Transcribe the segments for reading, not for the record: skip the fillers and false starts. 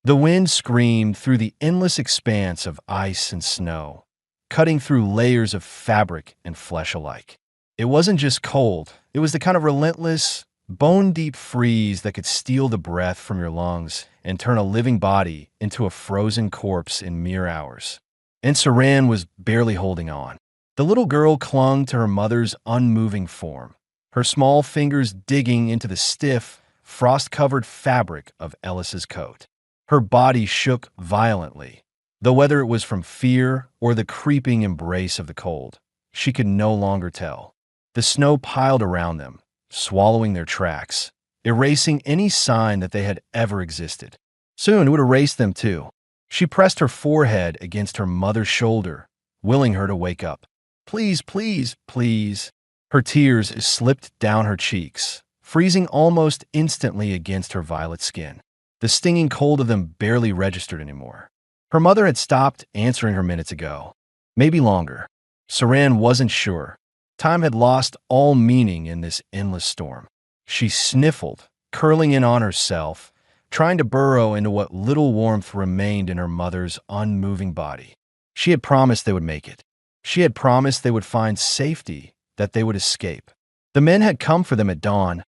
The wind screamed through the endless expanse of ice and snow, cutting through layers of fabric and flesh alike. It wasn't just cold, it was the kind of relentless, bone-deep freeze that could steal the breath from your lungs and turn a living body into a frozen corpse in mere hours. And Saran was barely holding on. The little girl clung to her mother's unmoving form, her small fingers digging into the stiff, frost-covered fabric of Ellis's coat. Her body shook violently, though whether it was from fear or the creeping embrace of the cold, she could no longer tell. The snow piled around them, swallowing their tracks, erasing any sign that they had ever existed. Soon it would erase them too. She pressed her forehead against her mother's shoulder, willing her to wake up. Please, please, please. Her tears slipped down her cheeks, freezing almost instantly against her violet skin. The stinging cold of them barely registered anymore. Her mother had stopped answering her minutes ago. Maybe longer. Saran wasn't sure. Time had lost all meaning in this endless storm. She sniffled, curling in on herself, trying to burrow into what little warmth remained in her mother's unmoving body. She had promised they would make it. She had promised they would find safety, that they would escape. The men had come for them at dawn,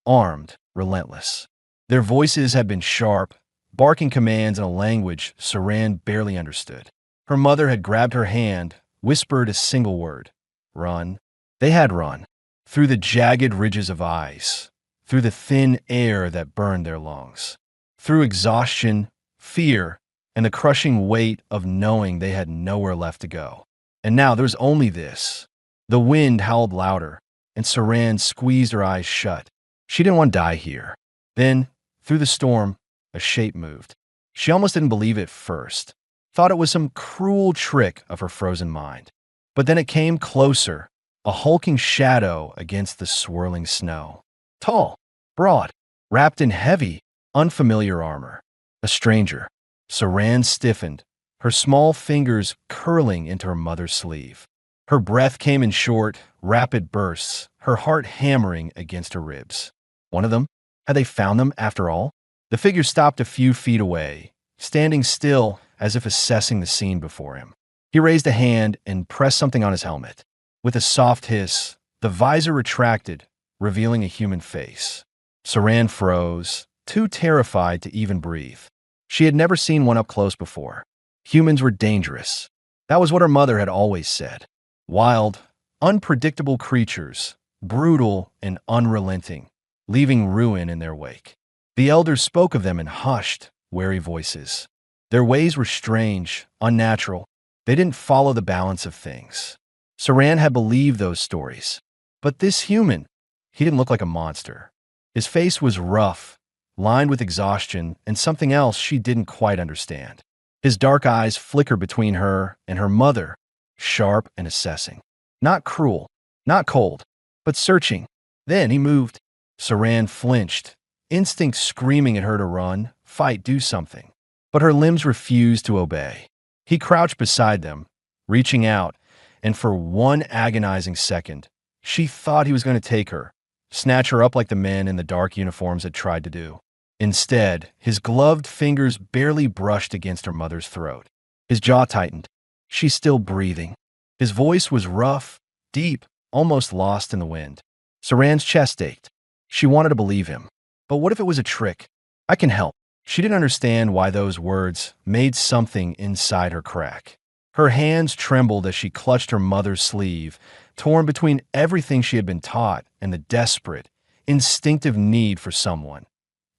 armed, relentless. Their voices had been sharp, barking commands in a language Saran barely understood. Her mother had grabbed her hand, whispered a single word. Run. They had run. Through the jagged ridges of ice, through the thin air that burned their lungs, through exhaustion, fear, and the crushing weight of knowing they had nowhere left to go. And now there was only this. The wind howled louder, and Saran squeezed her eyes shut. She didn't want to die here. Then, through the storm, a shape moved. She almost didn't believe it first, thought it was some cruel trick of her frozen mind. But then it came closer, a hulking shadow against the swirling snow. Tall, broad, wrapped in heavy, unfamiliar armor. A stranger. Saran stiffened, her small fingers curling into her mother's sleeve. Her breath came in short, rapid bursts, her heart hammering against her ribs. One of them? Had they found them after all? The figure stopped a few feet away, standing still as if assessing the scene before him. He raised a hand and pressed something on his helmet. With a soft hiss, the visor retracted, revealing a human face. Saran froze, too terrified to even breathe. She had never seen one up close before. Humans were dangerous. That was what her mother had always said. Wild, unpredictable creatures, brutal and unrelenting, leaving ruin in their wake. The elders spoke of them in hushed, wary voices. Their ways were strange, unnatural. They didn't follow the balance of things. Saran had believed those stories. But this human, he didn't look like a monster. His face was rough, lined with exhaustion and something else she didn't quite understand. His dark eyes flickered between her and her mother, sharp and assessing. Not cruel, not cold, but searching. Then he moved. Saran flinched, instinct screaming at her to run, fight, do something. But her limbs refused to obey. He crouched beside them, reaching out, and for one agonizing second, she thought he was going to take her, snatch her up like the men in the dark uniforms had tried to do. Instead, his gloved fingers barely brushed against her mother's throat. His jaw tightened. She's still breathing. His voice was rough, deep, almost lost in the wind. Saran's chest ached. She wanted to believe him. But what if it was a trick? I can help. She didn't understand why those words made something inside her crack. Her hands trembled as she clutched her mother's sleeve, torn between everything she had been taught and the desperate, instinctive need for someone,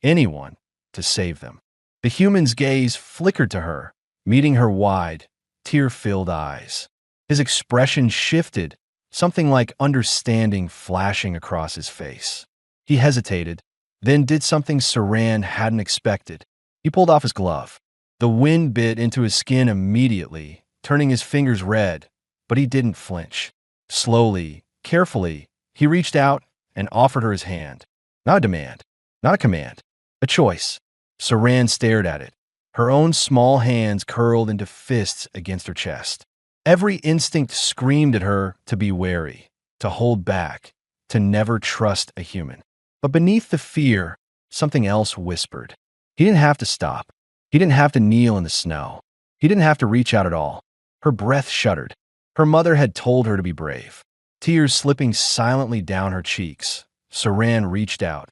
anyone, to save them. The human's gaze flickered to her, meeting her wide, tear-filled eyes. His expression shifted, something like understanding flashing across his face. He hesitated, then did something Saran hadn't expected. He pulled off his glove. The wind bit into his skin immediately, turning his fingers red, but he didn't flinch. Slowly, carefully, he reached out and offered her his hand. Not a demand, not a command, a choice. Saran stared at it, her own small hands curled into fists against her chest. Every instinct screamed at her to be wary, to hold back, to never trust a human. But beneath the fear, something else whispered. He didn't have to stop. He didn't have to kneel in the snow. He didn't have to reach out at all. Her breath shuddered. Her mother had told her to be brave. Tears slipping silently down her cheeks, Saran reached out,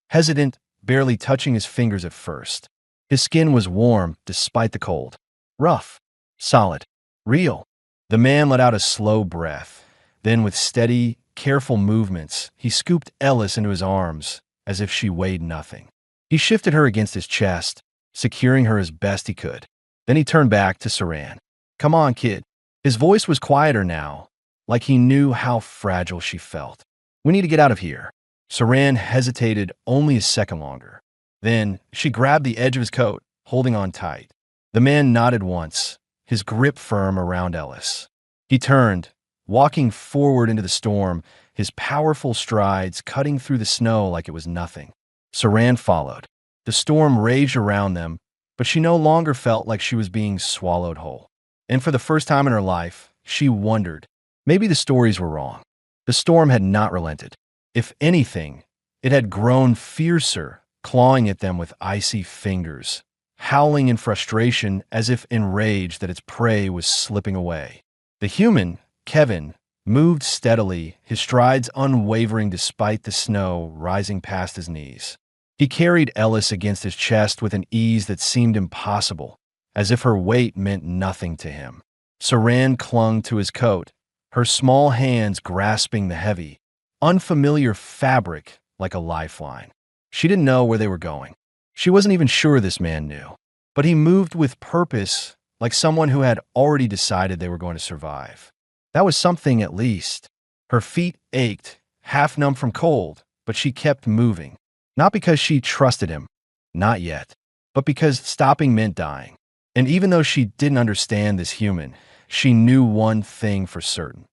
hesitant, barely touching his fingers at first. His skin was warm despite the cold. Rough, solid, real. The man let out a slow breath. Then, with steady, careful movements, he scooped Ellis into his arms as if she weighed nothing. He shifted her against his chest, securing her as best he could. Then he turned back to Saran. "Come on, kid." His voice was quieter now, like he knew how fragile she felt. "We need to get out of here." Saran hesitated only a second longer. Then she grabbed the edge of his coat, holding on tight. The man nodded once, his grip firm around Ellis. He turned, walking forward into the storm, his powerful strides cutting through the snow like it was nothing. Saran followed. The storm raged around them, but she no longer felt like she was being swallowed whole. And for the first time in her life, she wondered, maybe the stories were wrong. The storm had not relented. If anything, it had grown fiercer, clawing at them with icy fingers, howling in frustration as if enraged that its prey was slipping away. The human, Kevin, moved steadily, his strides unwavering despite the snow rising past his knees. He carried Ellis against his chest with an ease that seemed impossible, as if her weight meant nothing to him. Saran clung to his coat, her small hands grasping the heavy, unfamiliar fabric like a lifeline. She didn't know where they were going. She wasn't even sure this man knew. But he moved with purpose, like someone who had already decided they were going to survive. That was something, at least. Her feet ached, half numb from cold, but she kept moving. Not because she trusted him, not yet, but because stopping meant dying. And even though she didn't understand this human, she knew one thing for certain.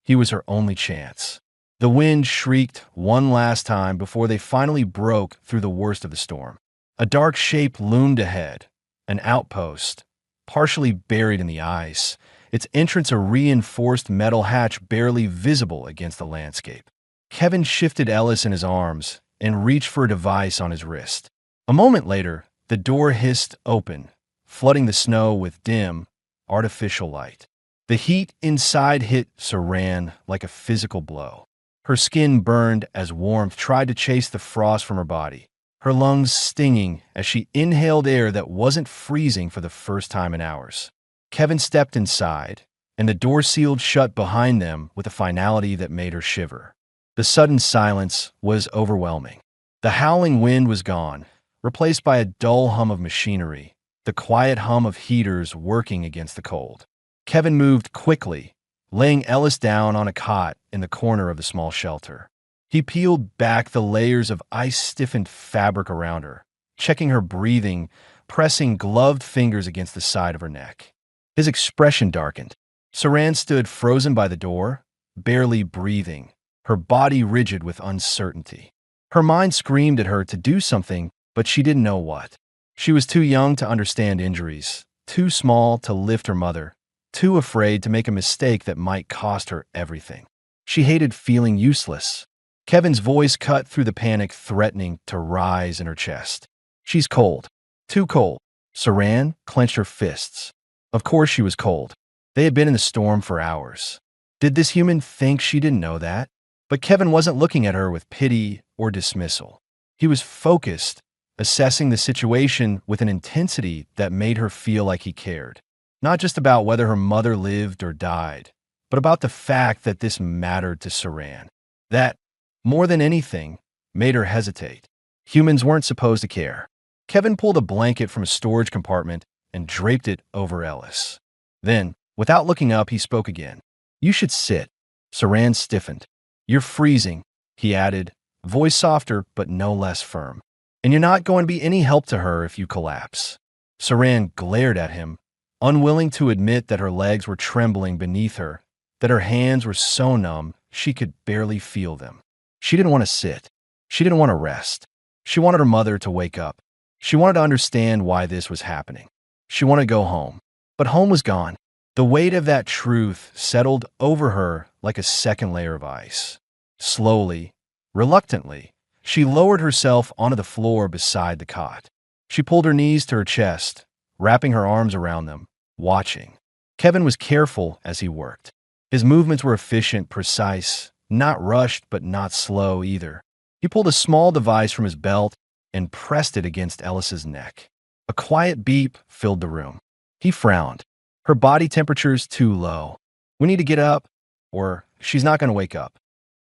He was her only chance. The wind shrieked one last time before they finally broke through the worst of the storm. A dark shape loomed ahead, an outpost, partially buried in the ice, its entrance a reinforced metal hatch barely visible against the landscape. Kevin shifted Ellis in his arms and reached for a device on his wrist. A moment later, the door hissed open, flooding the snow with dim, artificial light. The heat inside hit Saran like a physical blow. Her skin burned as warmth tried to chase the frost from her body, her lungs stinging as she inhaled air that wasn't freezing for the first time in hours. Kevin stepped inside, and the door sealed shut behind them with a finality that made her shiver. The sudden silence was overwhelming. The howling wind was gone, replaced by a dull hum of machinery, the quiet hum of heaters working against the cold. Kevin moved quickly, laying Ellis down on a cot in the corner of the small shelter. He peeled back the layers of ice-stiffened fabric around her, checking her breathing, pressing gloved fingers against the side of her neck. His expression darkened. Saran stood frozen by the door, barely breathing, her body rigid with uncertainty. Her mind screamed at her to do something, but she didn't know what. She was too young to understand injuries, too small to lift her mother, too afraid to make a mistake that might cost her everything. She hated feeling useless. Kevin's voice cut through the panic, threatening to rise in her chest. "She's cold. Too cold." Saran clenched her fists. Of course she was cold. They had been in the storm for hours. Did this human think she didn't know that? But Kevin wasn't looking at her with pity or dismissal. He was focused, assessing the situation with an intensity that made her feel like he cared. Not just about whether her mother lived or died, but about the fact that this mattered to Saran. That, more than anything, made her hesitate. Humans weren't supposed to care. Kevin pulled a blanket from a storage compartment and draped it over Ellis. Then, without looking up, he spoke again. "You should sit." Saran stiffened. "You're freezing," he added, voice softer but no less firm. "And you're not going to be any help to her if you collapse." Saran glared at him, unwilling to admit that her legs were trembling beneath her, that her hands were so numb she could barely feel them. She didn't want to sit. She didn't want to rest. She wanted her mother to wake up. She wanted to understand why this was happening. She wanted to go home. But home was gone. The weight of that truth settled over her like a second layer of ice. Slowly, reluctantly, she lowered herself onto the floor beside the cot. She pulled her knees to her chest, wrapping her arms around them, watching. Kevin was careful as he worked. His movements were efficient, precise, not rushed but not slow either. He pulled a small device from his belt and pressed it against Ellis's neck. A quiet beep filled the room. He frowned. Her body temperature's too low. We need to get up, or she's not going to wake up.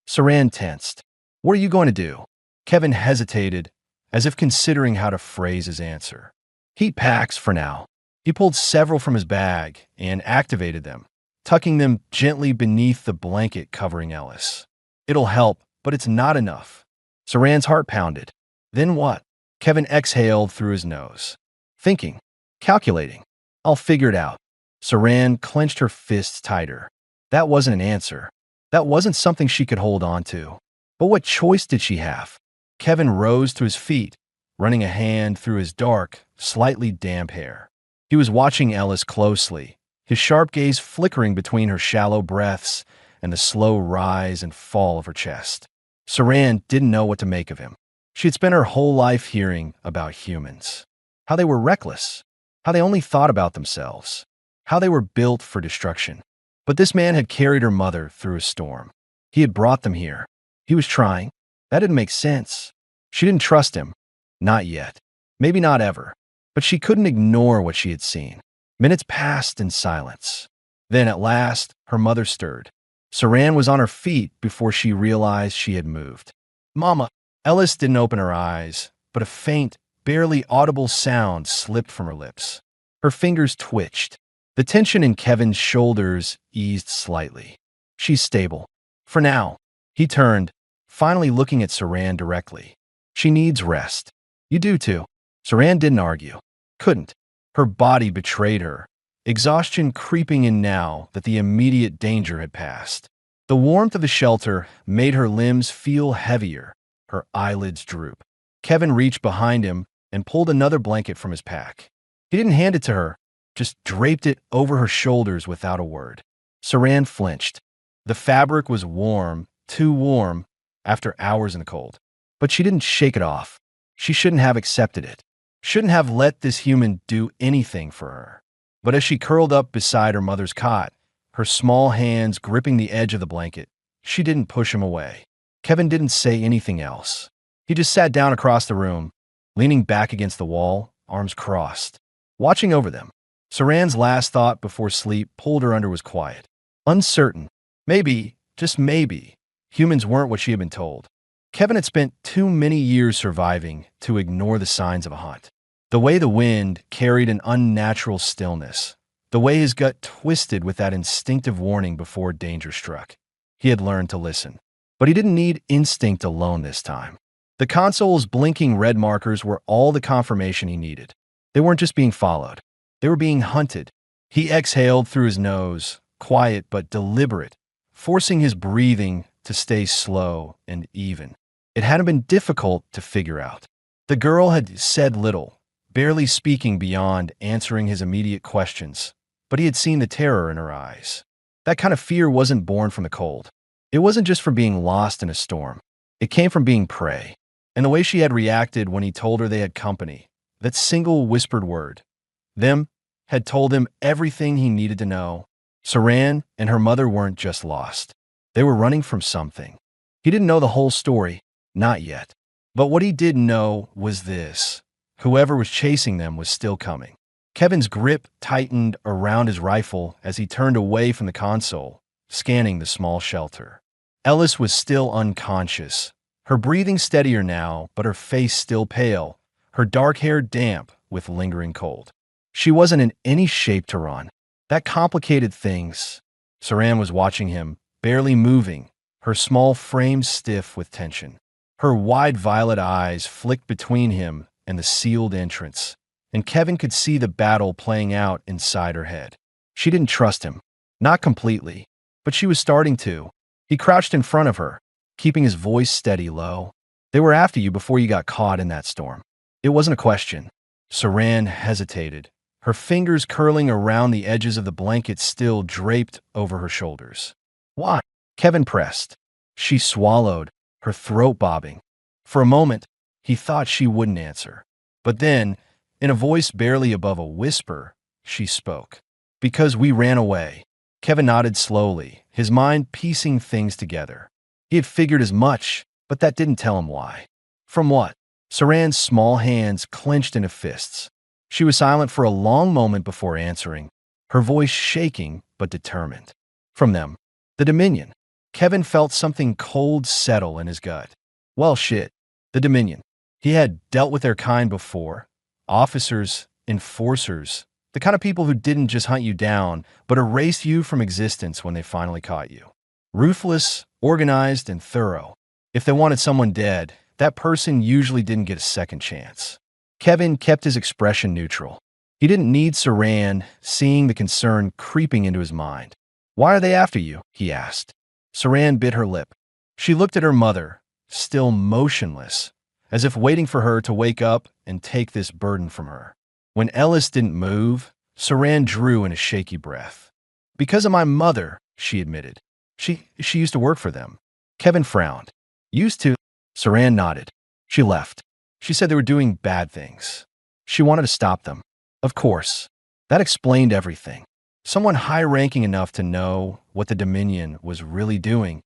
Saran tensed. What are you going to do? Kevin hesitated, as if considering how to phrase his answer. Heat packs for now. He pulled several from his bag and activated them, tucking them gently beneath the blanket covering Ellis. It'll help, but it's not enough. Saran's heart pounded. Then what? Kevin exhaled through his nose. Thinking. Calculating. I'll figure it out. Saran clenched her fists tighter. That wasn't an answer. That wasn't something she could hold on to. But what choice did she have? Kevin rose to his feet, running a hand through his dark, slightly damp hair. He was watching Ellis closely, his sharp gaze flickering between her shallow breaths and the slow rise and fall of her chest. Saran didn't know what to make of him. She had spent her whole life hearing about humans. How they were reckless. How they only thought about themselves. How they were built for destruction. But this man had carried her mother through a storm. He had brought them here. He was trying. That didn't make sense. She didn't trust him. Not yet. Maybe not ever. But she couldn't ignore what she had seen. Minutes passed in silence. Then, at last, her mother stirred. Saran was on her feet before she realized she had moved. Mama! Ellis didn't open her eyes, but a faint, barely audible sound slipped from her lips. Her fingers twitched. The tension in Kevin's shoulders eased slightly. She's stable. For now. He turned, finally looking at Saran directly. She needs rest. You do too. Saran didn't argue. Couldn't. Her body betrayed her, exhaustion creeping in now that the immediate danger had passed. The warmth of the shelter made her limbs feel heavier, her eyelids droop. Kevin reached behind him and pulled another blanket from his pack. He didn't hand it to her, just draped it over her shoulders without a word. Saran flinched. The fabric was warm, too warm, after hours in the cold. But she didn't shake it off. She shouldn't have accepted it. Shouldn't have let this human do anything for her. But as she curled up beside her mother's cot, her small hands gripping the edge of the blanket, she didn't push him away. Kevin didn't say anything else. He just sat down across the room, leaning back against the wall, arms crossed, watching over them. Saran's last thought before sleep pulled her under was quiet. Uncertain. Maybe, just maybe, humans weren't what she had been told. Kevin had spent too many years surviving to ignore the signs of a hunt. The way the wind carried an unnatural stillness. The way his gut twisted with that instinctive warning before danger struck. He had learned to listen. But he didn't need instinct alone this time. The console's blinking red markers were all the confirmation he needed. They weren't just being followed. They were being hunted. He exhaled through his nose, quiet but deliberate, forcing his breathing to stay slow and even. It hadn't been difficult to figure out. The girl had said little, barely speaking beyond answering his immediate questions, but he had seen the terror in her eyes. That kind of fear wasn't born from the cold. It wasn't just from being lost in a storm. It came from being prey. And the way she had reacted when he told her they had company, that single whispered word, them, had told him everything he needed to know. Saran and her mother weren't just lost. They were running from something. He didn't know the whole story, not yet. But what he did know was this. Whoever was chasing them was still coming. Kevin's grip tightened around his rifle as he turned away from the console, scanning the small shelter. Ellis was still unconscious, her breathing steadier now, but her face still pale, her dark hair damp with lingering cold. She wasn't in any shape to run. That complicated things. Saran was watching him, barely moving, her small frame stiff with tension. Her wide violet eyes flicked between him and the sealed entrance, and Kevin could see the battle playing out inside her head. She didn't trust him. Not completely, but she was starting to. He crouched in front of her, keeping his voice steady low. They were after you before you got caught in that storm. It wasn't a question. Saran hesitated, her fingers curling around the edges of the blanket still draped over her shoulders. Why? Kevin pressed. She swallowed, her throat bobbing. For a moment, he thought she wouldn't answer. But then, In a voice barely above a whisper, she spoke. Because we ran away. Kevin nodded slowly, his mind piecing things together. He had figured as much, but that didn't tell him why. From what? Saran's small hands clenched into fists. She was silent for a long moment before answering, her voice shaking but determined. From them. The Dominion. Kevin felt something cold settle in his gut. Well, shit. The Dominion. He had dealt with their kind before. Officers, enforcers, the kind of people who didn't just hunt you down, but erased you from existence when they finally caught you. Ruthless, organized, and thorough. If they wanted someone dead, that person usually didn't get a second chance. Kevin kept his expression neutral. He didn't need Saran seeing the concern creeping into his mind. Why are they after you? He asked. Saran bit her lip. She looked at her mother, still motionless, as if waiting for her to wake up and take this burden from her. When Ellis didn't move, Saran drew in a shaky breath. Because of my mother, she admitted. She used to work for them. Kevin frowned. Used to? Saran nodded. She left. She said they were doing bad things. She wanted to stop them. Of course. That explained everything. Someone high-ranking enough to know what the Dominion was really doing,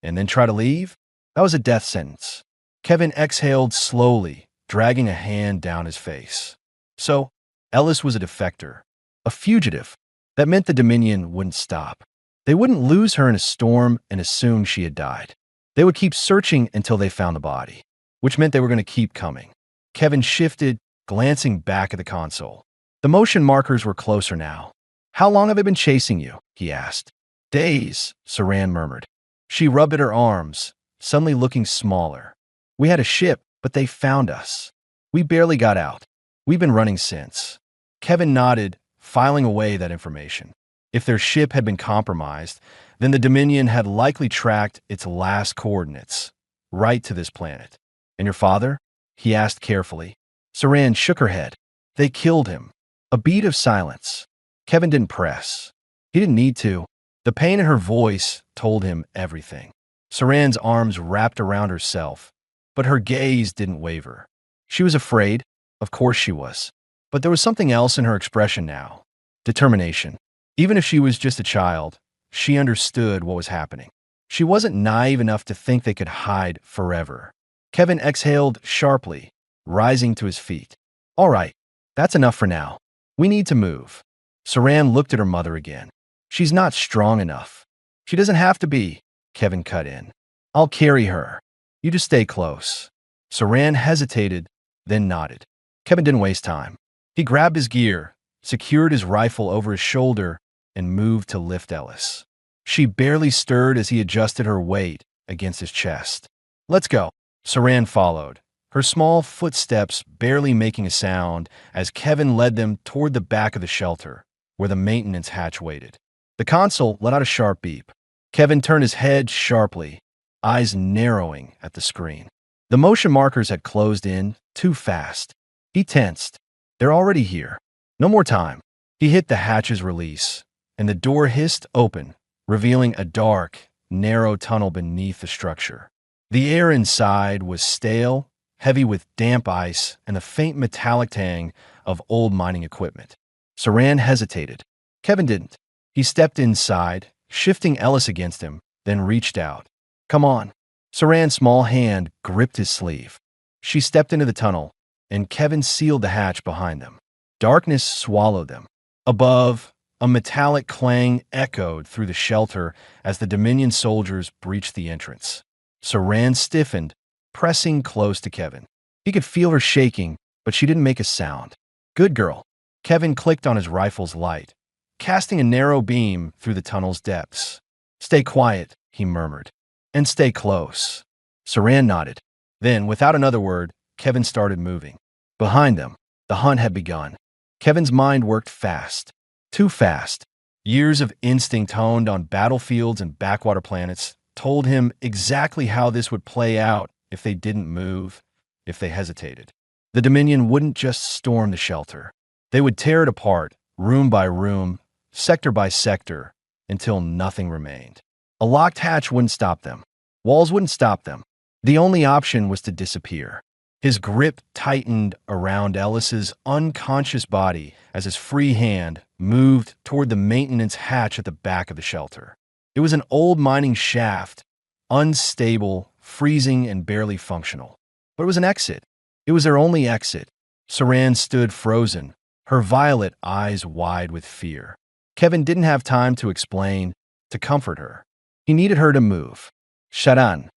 and then try to leave? That was a death sentence. Kevin exhaled slowly, dragging a hand down his face. So, Ellis was a defector, a fugitive. That meant the Dominion wouldn't stop. They wouldn't lose her in a storm and assume she had died. They would keep searching until they found the body, which meant they were going to keep coming. Kevin shifted, glancing back at the console. The motion markers were closer now. How long have I been chasing you? He asked. Days, Saran murmured. She rubbed at her arms, suddenly looking smaller. We had a ship, but they found us. We barely got out. We've been running since. Kevin nodded, filing away that information. If their ship had been compromised, then the Dominion had likely tracked its last coordinates, right to this planet. And your father? He asked carefully. Saran shook her head. They killed him. A beat of silence. Kevin didn't press. He didn't need to. The pain in her voice told him everything. Saran's arms wrapped around herself, but her gaze didn't waver. She was afraid. Of course she was. But there was something else in her expression now. Determination. Even if she was just a child, she understood what was happening. She wasn't naive enough to think they could hide forever. Kevin exhaled sharply, rising to his feet. All right, that's enough for now. We need to move. Saran looked at her mother again. She's not strong enough. She doesn't have to be, Kevin cut in. I'll carry her. You just stay close. Saran hesitated, then nodded. Kevin didn't waste time. He grabbed his gear, secured his rifle over his shoulder, and moved to lift Ellis. She barely stirred as he adjusted her weight against his chest. Let's go. Saran followed, her small footsteps barely making a sound as Kevin led them toward the back of the shelter, where the maintenance hatch waited. The console let out a sharp beep. Kevin turned his head sharply, eyes narrowing at the screen. The motion markers had closed in too fast. He tensed. They're already here. No more time. He hit the hatch's release, and the door hissed open, revealing a dark, narrow tunnel beneath the structure. The air inside was stale, heavy with damp ice and the faint metallic tang of old mining equipment. Saran hesitated. Kevin didn't. He stepped inside, shifting Ellis against him, then reached out. Come on. Saran's small hand gripped his sleeve. She stepped into the tunnel, and Kevin sealed the hatch behind them. Darkness swallowed them. Above, a metallic clang echoed through the shelter as the Dominion soldiers breached the entrance. Saran stiffened, pressing close to Kevin. He could feel her shaking, but she didn't make a sound. Good girl. Kevin clicked on his rifle's light, casting a narrow beam through the tunnel's depths. Stay quiet, he murmured. And stay close. Saran nodded. Then, without another word, Kevin started moving. Behind them, the hunt had begun. Kevin's mind worked fast. Too fast. Years of instinct honed on battlefields and backwater planets told him exactly how this would play out if they didn't move, if they hesitated. The Dominion wouldn't just storm the shelter. They would tear it apart, room by room, sector by sector, until nothing remained. A locked hatch wouldn't stop them. Walls wouldn't stop them. The only option was to disappear. His grip tightened around Ellis's unconscious body as his free hand moved toward the maintenance hatch at the back of the shelter. It was an old mining shaft, unstable, freezing, and barely functional. But it was an exit. It was their only exit. Saran stood frozen, her violet eyes wide with fear. Kevin didn't have time to explain, to comfort her. He needed her to move. Sharan.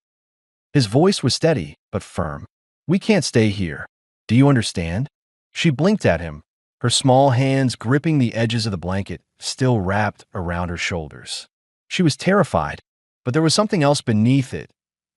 His voice was steady, but firm. We can't stay here. Do you understand? She blinked at him, her small hands gripping the edges of the blanket, still wrapped around her shoulders. She was terrified, but there was something else beneath it.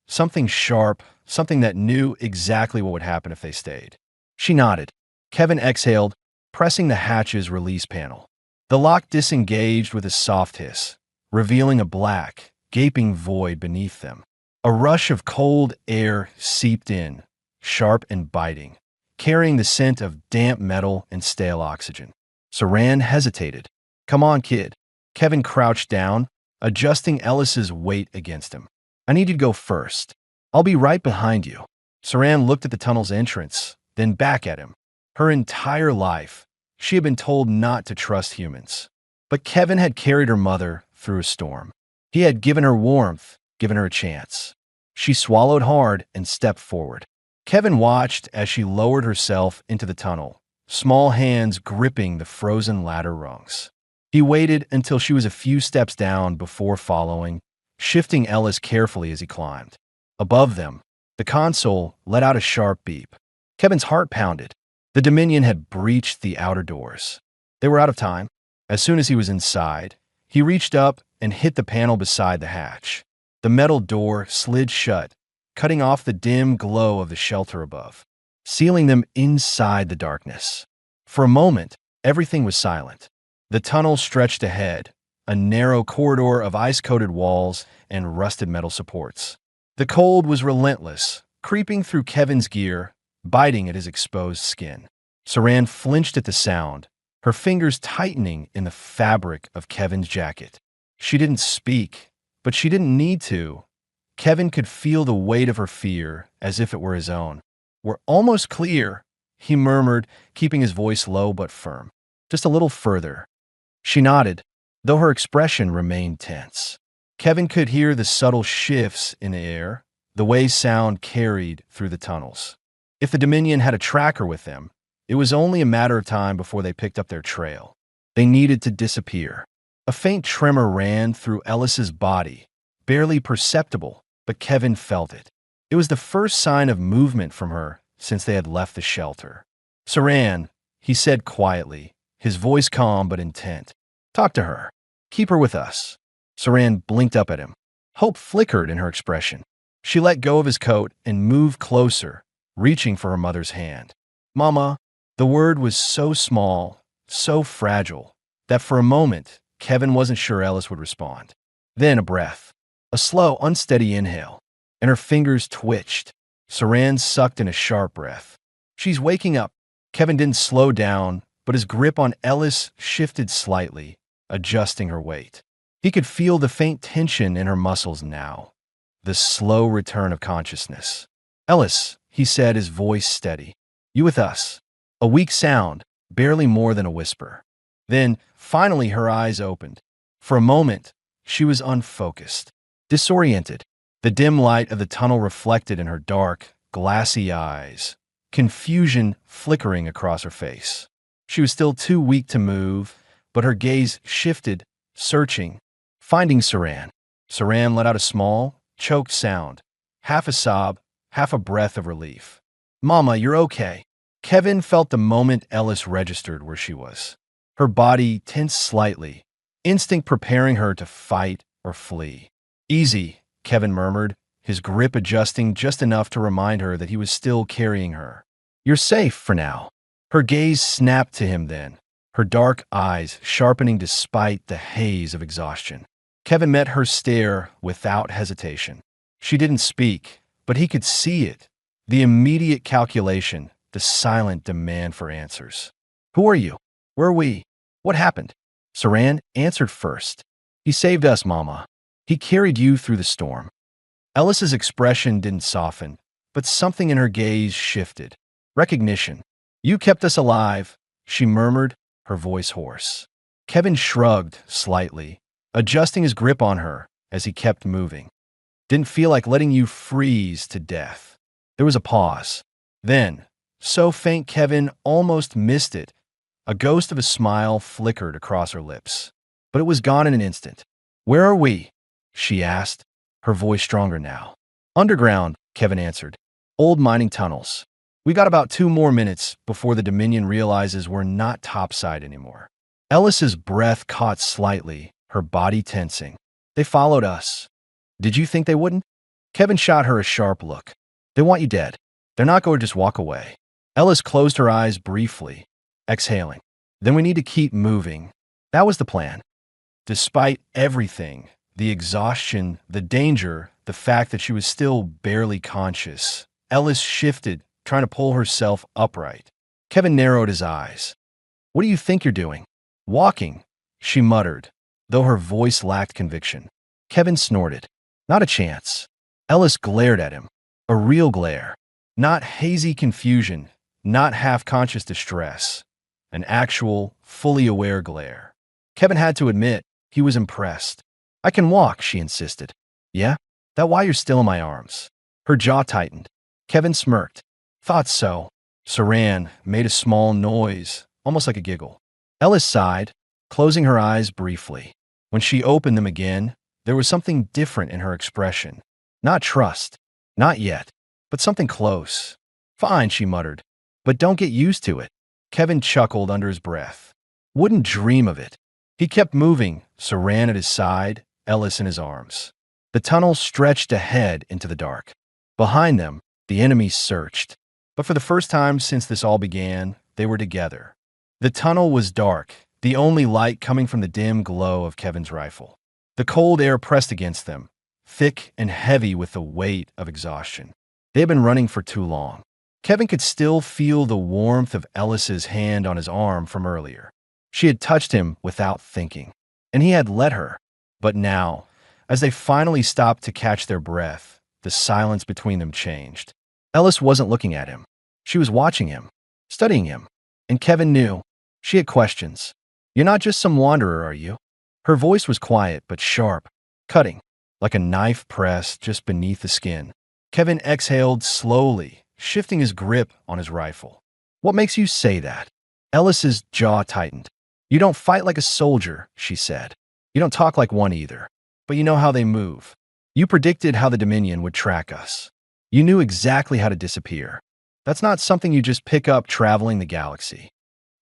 Something sharp, something that knew exactly what would happen if they stayed. She nodded. Kevin exhaled, pressing the hatch's release panel. The lock disengaged with a soft hiss, revealing a black, gaping void beneath them. A rush of cold air seeped in, sharp and biting, carrying the scent of damp metal and stale oxygen. Saran hesitated. Come on, kid. Kevin crouched down, adjusting Ellis's weight against him. I need you to go first. I'll be right behind you. Saran looked at the tunnel's entrance, then back at him. Her entire life, she had been told not to trust humans. But Kevin had carried her mother through a storm. He had given her warmth, given her a chance. She swallowed hard and stepped forward. Kevin watched as she lowered herself into the tunnel, small hands gripping the frozen ladder rungs. He waited until she was a few steps down before following, shifting Ellis carefully as he climbed. Above them, the console let out a sharp beep. Kevin's heart pounded. The Dominion had breached the outer doors. They were out of time. As soon as he was inside, he reached up and hit the panel beside the hatch. The metal door slid shut, cutting off the dim glow of the shelter above, sealing them inside the darkness. For a moment, everything was silent. The tunnel stretched ahead, a narrow corridor of ice-coated walls and rusted metal supports. The cold was relentless, creeping through Kevin's gear, biting at his exposed skin. Saran flinched at the sound, her fingers tightening in the fabric of Kevin's jacket. She didn't speak, but she didn't need to. Kevin could feel the weight of her fear as if it were his own. We're almost clear, he murmured, keeping his voice low but firm. Just a little further. She nodded, though her expression remained tense. Kevin could hear the subtle shifts in the air, the way sound carried through the tunnels. If the Dominion had a tracker with them, it was only a matter of time before they picked up their trail. They needed to disappear. A faint tremor ran through Ellis's body, barely perceptible, but Kevin felt it. It was the first sign of movement from her since they had left the shelter. Saran, he said quietly, his voice calm but intent. Talk to her. Keep her with us. Saran blinked up at him. Hope flickered in her expression. She let go of his coat and moved closer, reaching for her mother's hand. Mama, the word was so small, so fragile, that for a moment, Kevin wasn't sure Ellis would respond. Then a breath, a slow, unsteady inhale, and her fingers twitched. Saran sucked in a sharp breath. She's waking up. Kevin didn't slow down, but his grip on Ellis shifted slightly, adjusting her weight. He could feel the faint tension in her muscles now, the slow return of consciousness. Ellis, he said, his voice steady. You with us. A weak sound, barely more than a whisper. Then, finally, her eyes opened. For a moment, she was unfocused, disoriented. The dim light of the tunnel reflected in her dark, glassy eyes, confusion flickering across her face. She was still too weak to move, but her gaze shifted, searching, finding Saran. Saran let out a small, choked sound, half a sob, half a breath of relief. Mama, you're okay. Kevin felt the moment Ellis registered where she was. Her body tensed slightly, instinct preparing her to fight or flee. Easy, Kevin murmured, his grip adjusting just enough to remind her that he was still carrying her. You're safe for now. Her gaze snapped to him then, her dark eyes sharpening despite the haze of exhaustion. Kevin met her stare without hesitation. She didn't speak, but he could see it, the immediate calculation, the silent demand for answers. Who are you? Where are we? What happened? Saran answered first. He saved us, Mama. He carried you through the storm. Ellis's expression didn't soften, but something in her gaze shifted. Recognition. "You kept us alive," she murmured, her voice hoarse. Kevin shrugged slightly, adjusting his grip on her as he kept moving. "Didn't feel like letting you freeze to death." There was a pause. Then, so faint Kevin almost missed it, a ghost of a smile flickered across her lips. But it was gone in an instant. "Where are we?" she asked, her voice stronger now. "Underground," Kevin answered. "Old mining tunnels. We got about 2 more minutes before the Dominion realizes we're not topside anymore." Ellis's breath caught slightly, her body tensing. "They followed us." "Did you think they wouldn't?" Kevin shot her a sharp look. "They want you dead. They're not going to just walk away." Ellis closed her eyes briefly, exhaling. "Then we need to keep moving." That was the plan. Despite everything, the exhaustion, the danger, the fact that she was still barely conscious, Ellis shifted, trying to pull herself upright. Kevin narrowed his eyes. "What do you think you're doing?" "Walking," she muttered, though her voice lacked conviction. Kevin snorted. "Not a chance." Ellis glared at him. A real glare. Not hazy confusion, not half-conscious distress. An actual, fully aware glare. Kevin had to admit he was impressed. "I can walk," she insisted. "Yeah? That why you're still in my arms?" Her jaw tightened. Kevin smirked. "Thought so." Saran made a small noise, almost like a giggle. Ellis sighed, closing her eyes briefly. When she opened them again, there was something different in her expression. Not trust. Not yet. But something close. "Fine," she muttered. "But don't get used to it." Kevin chuckled under his breath. "Wouldn't dream of it." He kept moving, Saran at his side, Ellis in his arms. The tunnel stretched ahead into the dark. Behind them, the enemy searched. But for the first time since this all began, they were together. The tunnel was dark, the only light coming from the dim glow of Kevin's rifle. The cold air pressed against them, thick and heavy with the weight of exhaustion. They had been running for too long. Kevin could still feel the warmth of Ellis's hand on his arm from earlier. She had touched him without thinking, and he had let her. But now, as they finally stopped to catch their breath, the silence between them changed. Ellis wasn't looking at him. She was watching him, studying him. And Kevin knew. She had questions. "You're not just some wanderer, are you?" Her voice was quiet but sharp, cutting, like a knife pressed just beneath the skin. Kevin exhaled slowly, shifting his grip on his rifle. "What makes you say that?" Ellis's jaw tightened. "You don't fight like a soldier," she said. "You don't talk like one either. But you know how they move. You predicted how the Dominion would track us. You knew exactly how to disappear. That's not something you just pick up traveling the galaxy."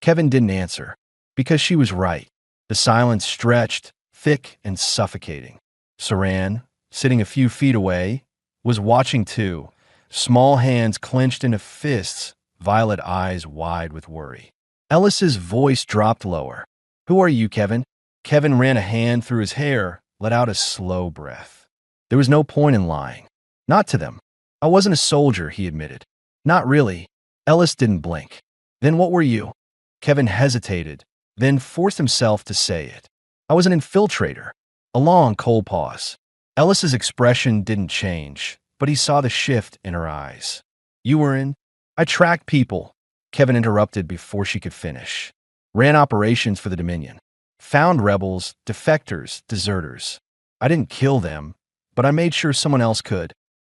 Kevin didn't answer, because she was right. The silence stretched, thick and suffocating. Saran, sitting a few feet away, was watching too, small hands clenched into fists, violet eyes wide with worry. Ellis's voice dropped lower. "Who are you, Kevin?" Kevin ran a hand through his hair, let out a slow breath. There was no point in lying. Not to them. "I wasn't a soldier," he admitted. "Not really." Ellis didn't blink. "Then what were you?" Kevin hesitated, then forced himself to say it. "I was an infiltrator." A long, cold pause. Ellis's expression didn't change, but he saw the shift in her eyes. "You were in?" "I tracked people," Kevin interrupted before she could finish. "Ran operations for the Dominion. Found rebels, defectors, deserters. I didn't kill them, but I made sure someone else could."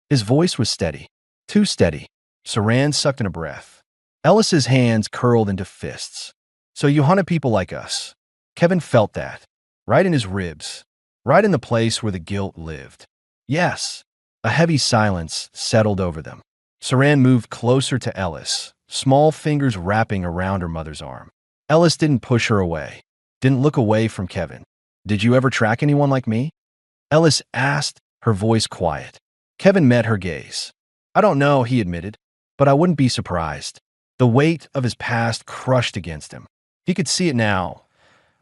His voice was steady. Too steady. Saran sucked in a breath. Ellis's hands curled into fists. "So you hunted people like us." Kevin felt that. Right in his ribs. Right in the place where the guilt lived. "Yes." A heavy silence settled over them. Saran moved closer to Ellis, small fingers wrapping around her mother's arm. Ellis didn't push her away. Didn't look away from Kevin. "Did you ever track anyone like me?" Ellis asked, her voice quiet. Kevin met her gaze. "I don't know," he admitted, "but I wouldn't be surprised." The weight of his past crushed against him. He could see it now.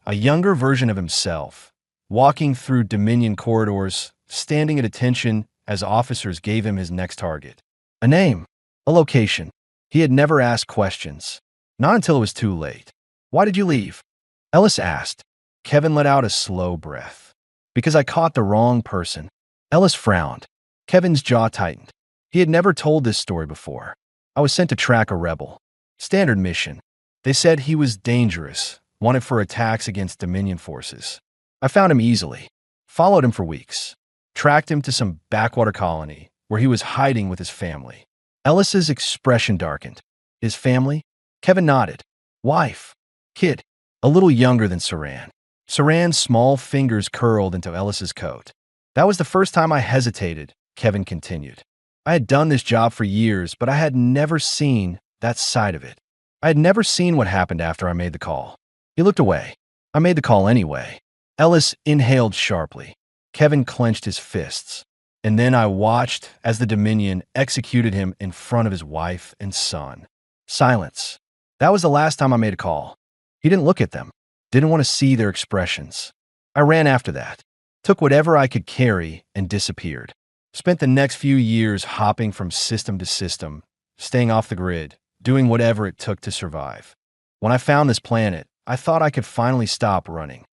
A younger version of himself, walking through Dominion corridors, standing at attention as officers gave him his next target. A name, a location. He had never asked questions. Not until it was too late. "Why did you leave?" Ellis asked. Kevin let out a slow breath. "Because I caught the wrong person." Ellis frowned. Kevin's jaw tightened. He had never told this story before. I was sent to track a rebel. Standard mission. They said he was dangerous, wanted for attacks against Dominion forces. I found him easily. Followed him for weeks. Tracked him to some backwater colony where he was hiding with his family. Ellis's expression darkened. His family? Kevin nodded. Wife. Kid. A little younger than Saran. Saran's small fingers curled into Ellis's coat. That was the first time I hesitated, Kevin continued. I had done this job for years, but I had never seen that side of it. I had never seen what happened after I made the call. He looked away. I made the call anyway. Ellis inhaled sharply. Kevin clenched his fists. And then I watched as the Dominion executed him in front of his wife and son. Silence. That was the last time I made a call. He didn't look at them. Didn't want to see their expressions. I ran after that. Took whatever I could carry and disappeared. Spent the next few years hopping from system to system, staying off the grid, doing whatever it took to survive. When I found this planet, I thought I could finally stop running.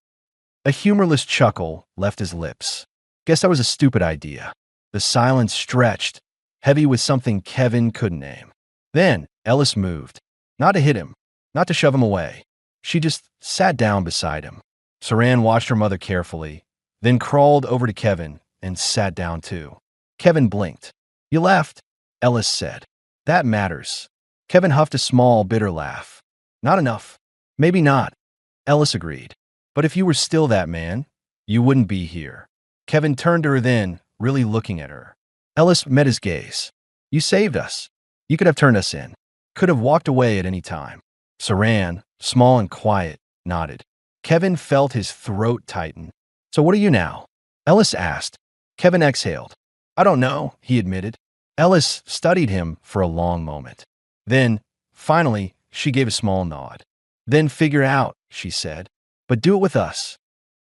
A humorless chuckle left his lips. Guess that was a stupid idea. The silence stretched, heavy with something Kevin couldn't name. Then Ellis moved. Not to hit him, not to shove him away. She just sat down beside him. Saran watched her mother carefully, then crawled over to Kevin and sat down too. Kevin blinked. You left, Ellis said. That matters. Kevin huffed a small, bitter laugh. Not enough. Maybe not. Ellis agreed. But if you were still that man, you wouldn't be here. Kevin turned to her then, really looking at her. Ellis met his gaze. You saved us. You could have turned us in. Could have walked away at any time. Saran, small and quiet, nodded. Kevin felt his throat tighten. So what are you now? Ellis asked. Kevin exhaled. I don't know, he admitted. Ellis studied him for a long moment. Then, finally, she gave a small nod. Then figure out, she said. But do it with us.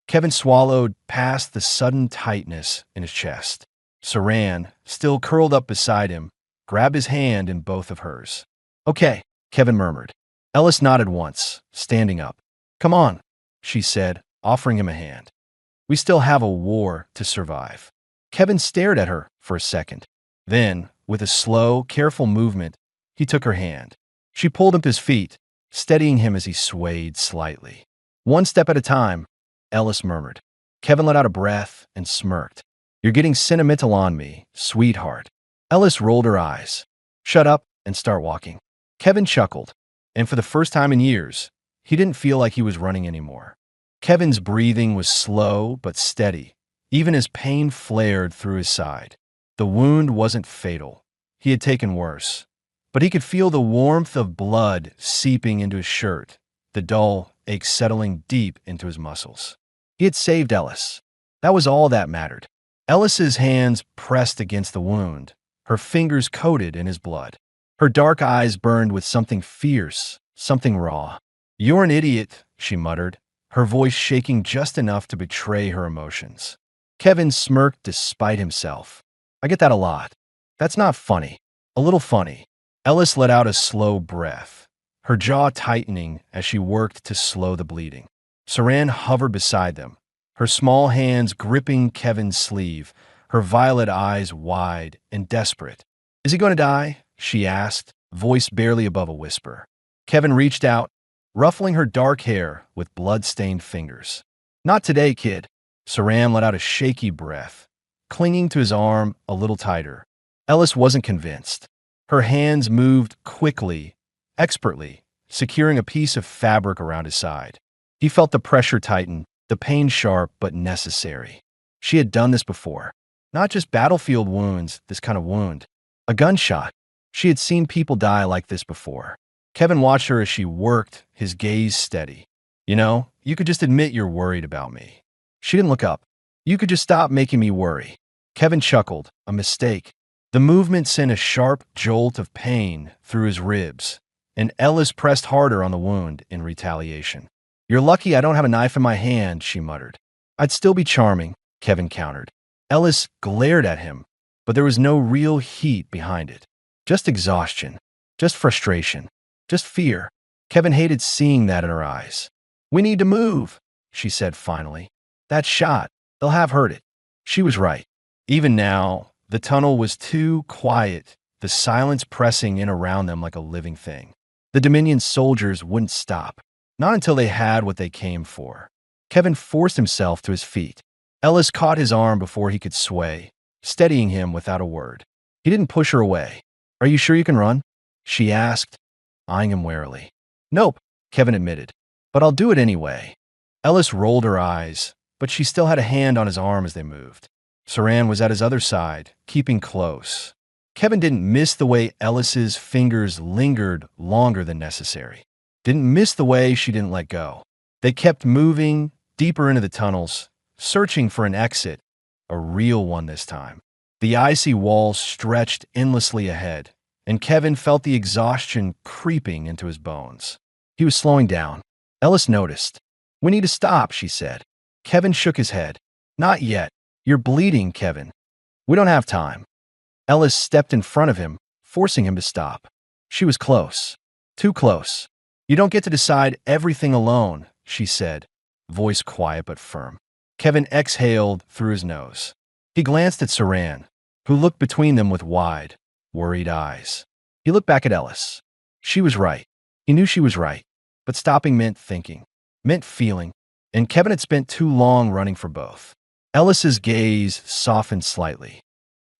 Kevin swallowed past the sudden tightness in his chest. Saran, still curled up beside him, grabbed his hand in both of hers. Okay, Kevin murmured. Ellis nodded once, standing up. Come on, she said, offering him a hand. We still have a war to survive. Kevin stared at her for a second. Then, with a slow, careful movement, he took her hand. She pulled him to his feet, steadying him as he swayed slightly. One step at a time, Ellis murmured. Kevin let out a breath and smirked. You're getting sentimental on me, sweetheart. Ellis rolled her eyes. Shut up and start walking. Kevin chuckled, and for the first time in years, he didn't feel like he was running anymore. Kevin's breathing was slow but steady, even as pain flared through his side. The wound wasn't fatal. He had taken worse. But he could feel the warmth of blood seeping into his shirt, the dull ache settling deep into his muscles. He had saved Ellis. That was all that mattered. Ellis's hands pressed against the wound, her fingers coated in his blood. Her dark eyes burned with something fierce, something raw. You're an idiot, she muttered, her voice shaking just enough to betray her emotions. Kevin smirked despite himself. I get that a lot. That's not funny. A little funny. Ellis let out a slow breath, her jaw tightening as she worked to slow the bleeding. Saran hovered beside them, her small hands gripping Kevin's sleeve, her violet eyes wide and desperate. Is he going to die? She asked, voice barely above a whisper. Kevin reached out, ruffling her dark hair with blood-stained fingers. Not today, kid. Saran let out a shaky breath, clinging to his arm a little tighter. Ellis wasn't convinced. Her hands moved quickly, expertly, securing a piece of fabric around his side. He felt the pressure tighten, the pain sharp but necessary. She had done this before. Not just battlefield wounds, this kind of wound. A gunshot. She had seen people die like this before. Kevin watched her as she worked, his gaze steady. You know, you could just admit you're worried about me. She didn't look up. You could just stop making me worry. Kevin chuckled. A mistake. The movement sent a sharp jolt of pain through his ribs, and Ellis pressed harder on the wound in retaliation. You're lucky I don't have a knife in my hand, she muttered. I'd still be charming, Kevin countered. Ellis glared at him, but there was no real heat behind it. Just exhaustion. Just frustration. Just fear. Kevin hated seeing that in her eyes. We need to move, she said finally. That shot, they'll have heard it. She was right. Even now, The tunnel was too quiet, the silence pressing in around them like a living thing. The Dominion soldiers wouldn't stop, not until they had what they came for. Kevin forced himself to his feet. Ellis caught his arm before he could sway, steadying him without a word. He didn't push her away. "Are you sure you can run?" she asked, eyeing him warily. "Nope," Kevin admitted, "but I'll do it anyway." Ellis rolled her eyes, but she still had a hand on his arm as they moved. Saran was at his other side, keeping close. Kevin didn't miss the way Ellis's fingers lingered longer than necessary. Didn't miss the way she didn't let go. They kept moving deeper into the tunnels, searching for an exit, a real one this time. The icy walls stretched endlessly ahead, and Kevin felt the exhaustion creeping into his bones. He was slowing down. Ellis noticed. "We need to stop," she said. Kevin shook his head. "Not yet. You're bleeding, Kevin. We don't have time." Ellis stepped in front of him, forcing him to stop. She was close. Too close. "You don't get to decide everything alone," she said, voice quiet but firm. Kevin exhaled through his nose. He glanced at Saran, who looked between them with wide, worried eyes. He looked back at Ellis. She was right. He knew she was right. But stopping meant thinking, meant feeling, and Kevin had spent too long running for both. Ellis's gaze softened slightly.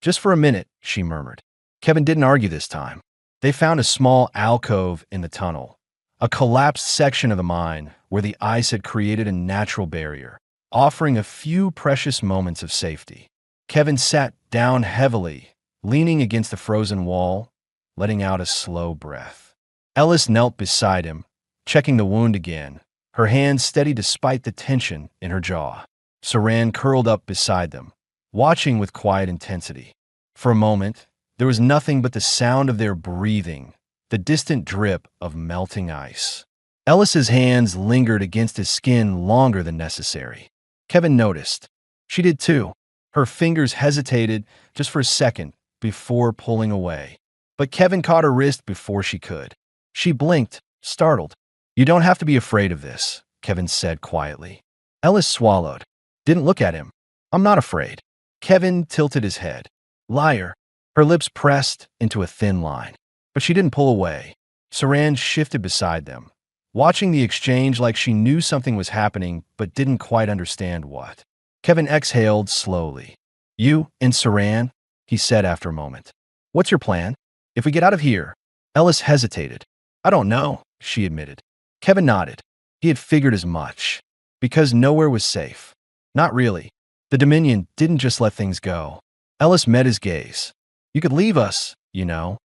"Just for a minute," she murmured. Kevin didn't argue this time. They found a small alcove in the tunnel, a collapsed section of the mine where the ice had created a natural barrier, offering a few precious moments of safety. Kevin sat down heavily, leaning against the frozen wall, letting out a slow breath. Ellis knelt beside him, checking the wound again, her hands steady despite the tension in her jaw. Saran curled up beside them, watching with quiet intensity. For a moment, there was nothing but the sound of their breathing, the distant drip of melting ice. Ellis's hands lingered against his skin longer than necessary. Kevin noticed. She did too. Her fingers hesitated just for a second before pulling away. But Kevin caught her wrist before she could. She blinked, startled. "You don't have to be afraid of this," Kevin said quietly. Ellis swallowed. Didn't look at him. "I'm not afraid." Kevin tilted his head. "Liar." Her lips pressed into a thin line. But she didn't pull away. Saran shifted beside them, watching the exchange like she knew something was happening but didn't quite understand what. Kevin exhaled slowly. "You and Saran?" he said after a moment. "What's your plan? If we get out of here?" Ellis hesitated. "I don't know," she admitted. Kevin nodded. He had figured as much. Because nowhere was safe. Not really. The Dominion didn't just let things go. Ellis met his gaze. "You could leave us, you know."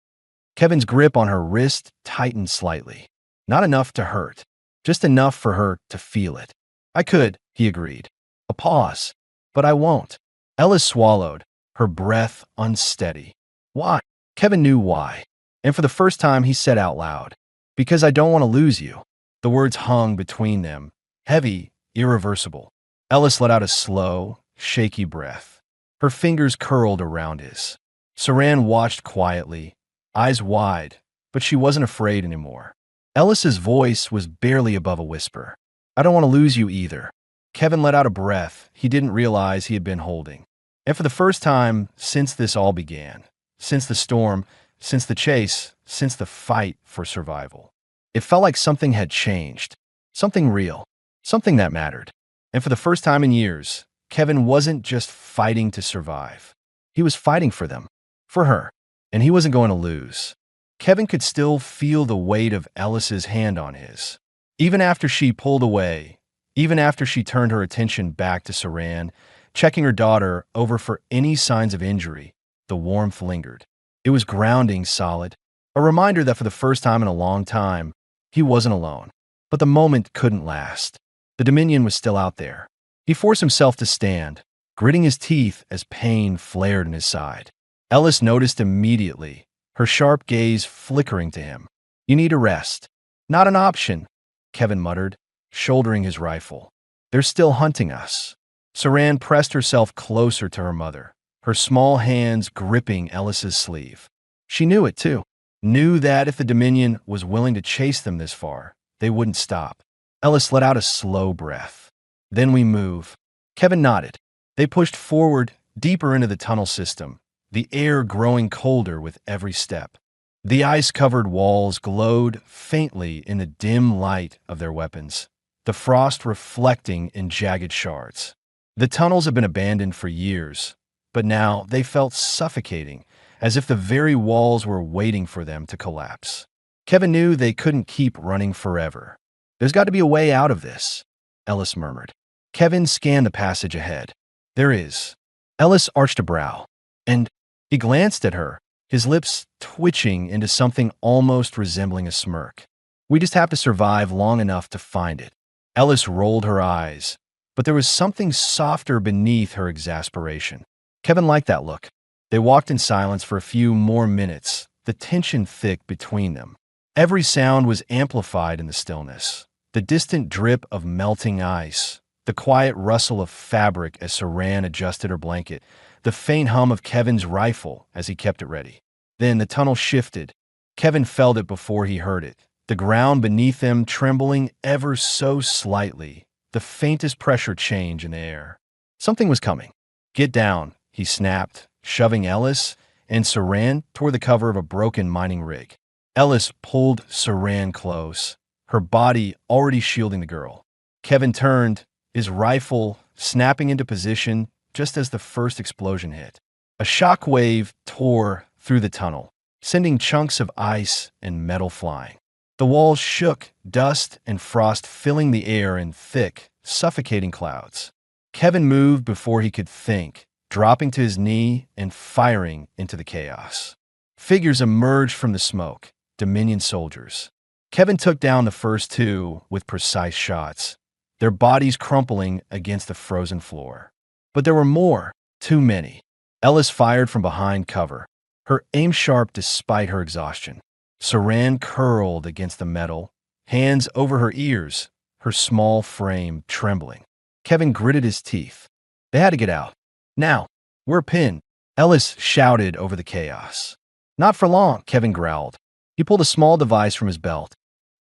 Kevin's grip on her wrist tightened slightly. Not enough to hurt. Just enough for her to feel it. "I could," he agreed. A pause. "But I won't." Ellis swallowed, her breath unsteady. "Why?" Kevin knew why. And for the first time, he said out loud, "Because I don't want to lose you." The words hung between them, heavy, irreversible. Ellis let out a slow, shaky breath. Her fingers curled around his. Saran watched quietly, eyes wide, but she wasn't afraid anymore. Ellis's voice was barely above a whisper. "I don't want to lose you either." Kevin let out a breath he didn't realize he had been holding. And for the first time since this all began, since the storm, since the chase, since the fight for survival, it felt like something had changed. Something real. Something that mattered. And for the first time in years, Kevin wasn't just fighting to survive. He was fighting for them. For her. And he wasn't going to lose. Kevin could still feel the weight of Ellis's hand on his. Even after she pulled away, even after she turned her attention back to Saran, checking her daughter over for any signs of injury, the warmth lingered. It was grounding, solid. A reminder that for the first time in a long time, he wasn't alone. But the moment couldn't last. The Dominion was still out there. He forced himself to stand, gritting his teeth as pain flared in his side. Ellis noticed immediately, her sharp gaze flickering to him. "You need a rest." "Not an option," Kevin muttered, shouldering his rifle. "They're still hunting us." Saran pressed herself closer to her mother, her small hands gripping Ellis's sleeve. She knew it, too. Knew that if the Dominion was willing to chase them this far, they wouldn't stop. Ellis let out a slow breath. "Then we move." Kevin nodded. They pushed forward, deeper into the tunnel system, the air growing colder with every step. The ice-covered walls glowed faintly in the dim light of their weapons, the frost reflecting in jagged shards. The tunnels had been abandoned for years, but now they felt suffocating, as if the very walls were waiting for them to collapse. Kevin knew they couldn't keep running forever. "There's got to be a way out of this," Ellis murmured. Kevin scanned the passage ahead. "There is." Ellis arched a brow, and he glanced at her, his lips twitching into something almost resembling a smirk. "We just have to survive long enough to find it." Ellis rolled her eyes, but there was something softer beneath her exasperation. Kevin liked that look. They walked in silence for a few more minutes, the tension thick between them. Every sound was amplified in the stillness. The distant drip of melting ice, the quiet rustle of fabric as Saran adjusted her blanket, the faint hum of Kevin's rifle as he kept it ready. Then the tunnel shifted. Kevin felt it before he heard it, the ground beneath them trembling ever so slightly, the faintest pressure change in the air. Something was coming. "Get down," he snapped, shoving Ellis and Saran toward the cover of a broken mining rig. Ellis pulled Saran close, her body already shielding the girl. Kevin turned, his rifle snapping into position just as the first explosion hit. A shock wave tore through the tunnel, sending chunks of ice and metal flying. The walls shook, dust and frost filling the air in thick, suffocating clouds. Kevin moved before he could think, dropping to his knee and firing into the chaos. Figures emerged from the smoke, Dominion soldiers. Kevin took down the first two with precise shots, their bodies crumpling against the frozen floor. But there were more, too many. Ellis fired from behind cover, her aim sharp despite her exhaustion. Saran curled against the metal, hands over her ears, her small frame trembling. Kevin gritted his teeth. They had to get out. "Now, we're pinned," Ellis shouted over the chaos. "Not for long," Kevin growled. He pulled a small device from his belt.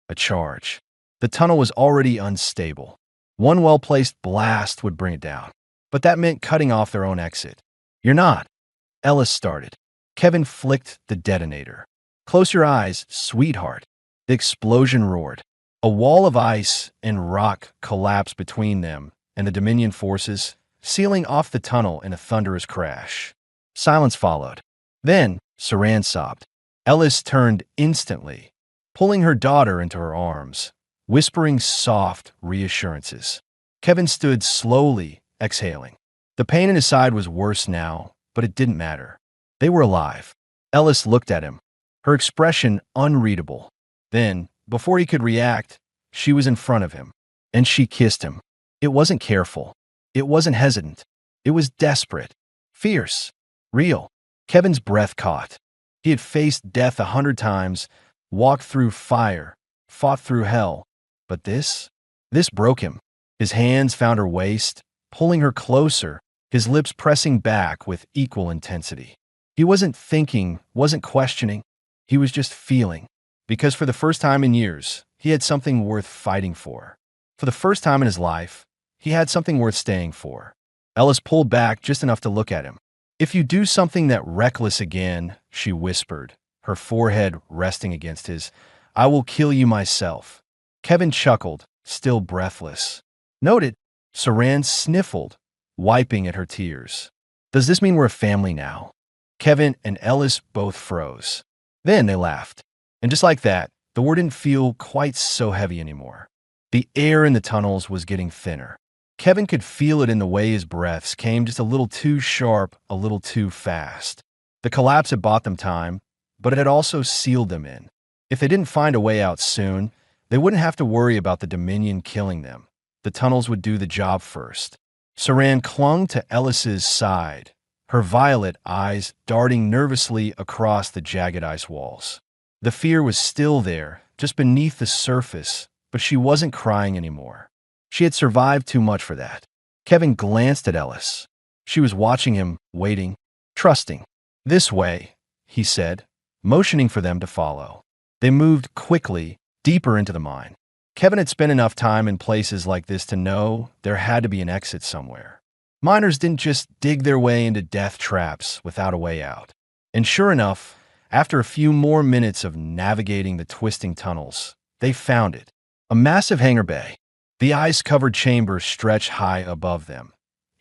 A charge. The tunnel was already unstable. One well-placed blast would bring it down. But that meant cutting off their own exit. "You're not," Ellis started. Kevin flicked the detonator. "Close your eyes, sweetheart." The explosion roared. A wall of ice and rock collapsed between them and the Dominion forces, sealing off the tunnel in a thunderous crash. Silence followed. Then, Saran sobbed. Ellis turned instantly, pulling her daughter into her arms, whispering soft reassurances. Kevin stood slowly, exhaling. The pain in his side was worse now, but it didn't matter. They were alive. Ellis looked at him, her expression unreadable. Then, before he could react, she was in front of him, and she kissed him. It wasn't careful. It wasn't hesitant. It was desperate, fierce, real. Kevin's breath caught. He had faced death 100 times, walked through fire, fought through hell. But this broke him. His hands found her waist, pulling her closer, his lips pressing back with equal intensity. He wasn't thinking, wasn't questioning. He was just feeling. Because for the first time in years, he had something worth fighting for. For the first time in his life, he had something worth staying for. Ellis pulled back just enough to look at him. "If you do something that reckless again," she whispered, her forehead resting against his, "I will kill you myself." Kevin chuckled, still breathless. "Noted," Saran sniffled, wiping at her tears. "Does this mean we're a family now?" Kevin and Ellis both froze. Then they laughed. And just like that, the war didn't feel quite so heavy anymore. The air in the tunnels was getting thinner. Kevin could feel it in the way his breaths came just a little too sharp, a little too fast. The collapse had bought them time, but it had also sealed them in. If they didn't find a way out soon, they wouldn't have to worry about the Dominion killing them. The tunnels would do the job first. Saran clung to Ellis's side, her violet eyes darting nervously across the jagged ice walls. The fear was still there, just beneath the surface, but she wasn't crying anymore. She had survived too much for that. Kevin glanced at Ellis. She was watching him, waiting, trusting. "This way," he said, motioning for them to follow. They moved quickly, deeper into the mine. Kevin had spent enough time in places like this to know there had to be an exit somewhere. Miners didn't just dig their way into death traps without a way out. And sure enough, after a few more minutes of navigating the twisting tunnels, they found it. A massive hangar bay. The ice-covered chambers stretched high above them,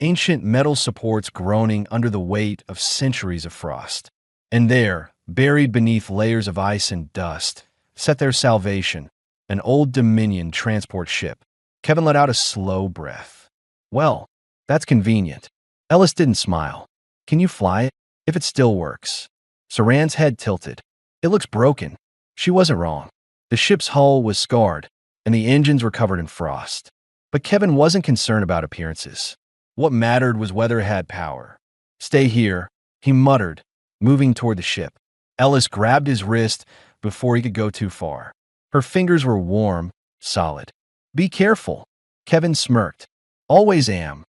ancient metal supports groaning under the weight of centuries of frost. And there, buried beneath layers of ice and dust, sat their salvation, an old Dominion transport ship. Kevin let out a slow breath. Well, that's convenient. Ellis didn't smile. Can you fly it? If it still works. Saran's head tilted. It looks broken. She wasn't wrong. The ship's hull was scarred, and the engines were covered in frost. But Kevin wasn't concerned about appearances. What mattered was whether it had power. Stay here, he muttered, moving toward the ship. Ellis grabbed his wrist before he could go too far. Her fingers were warm, solid. Be careful. Kevin smirked. Always am.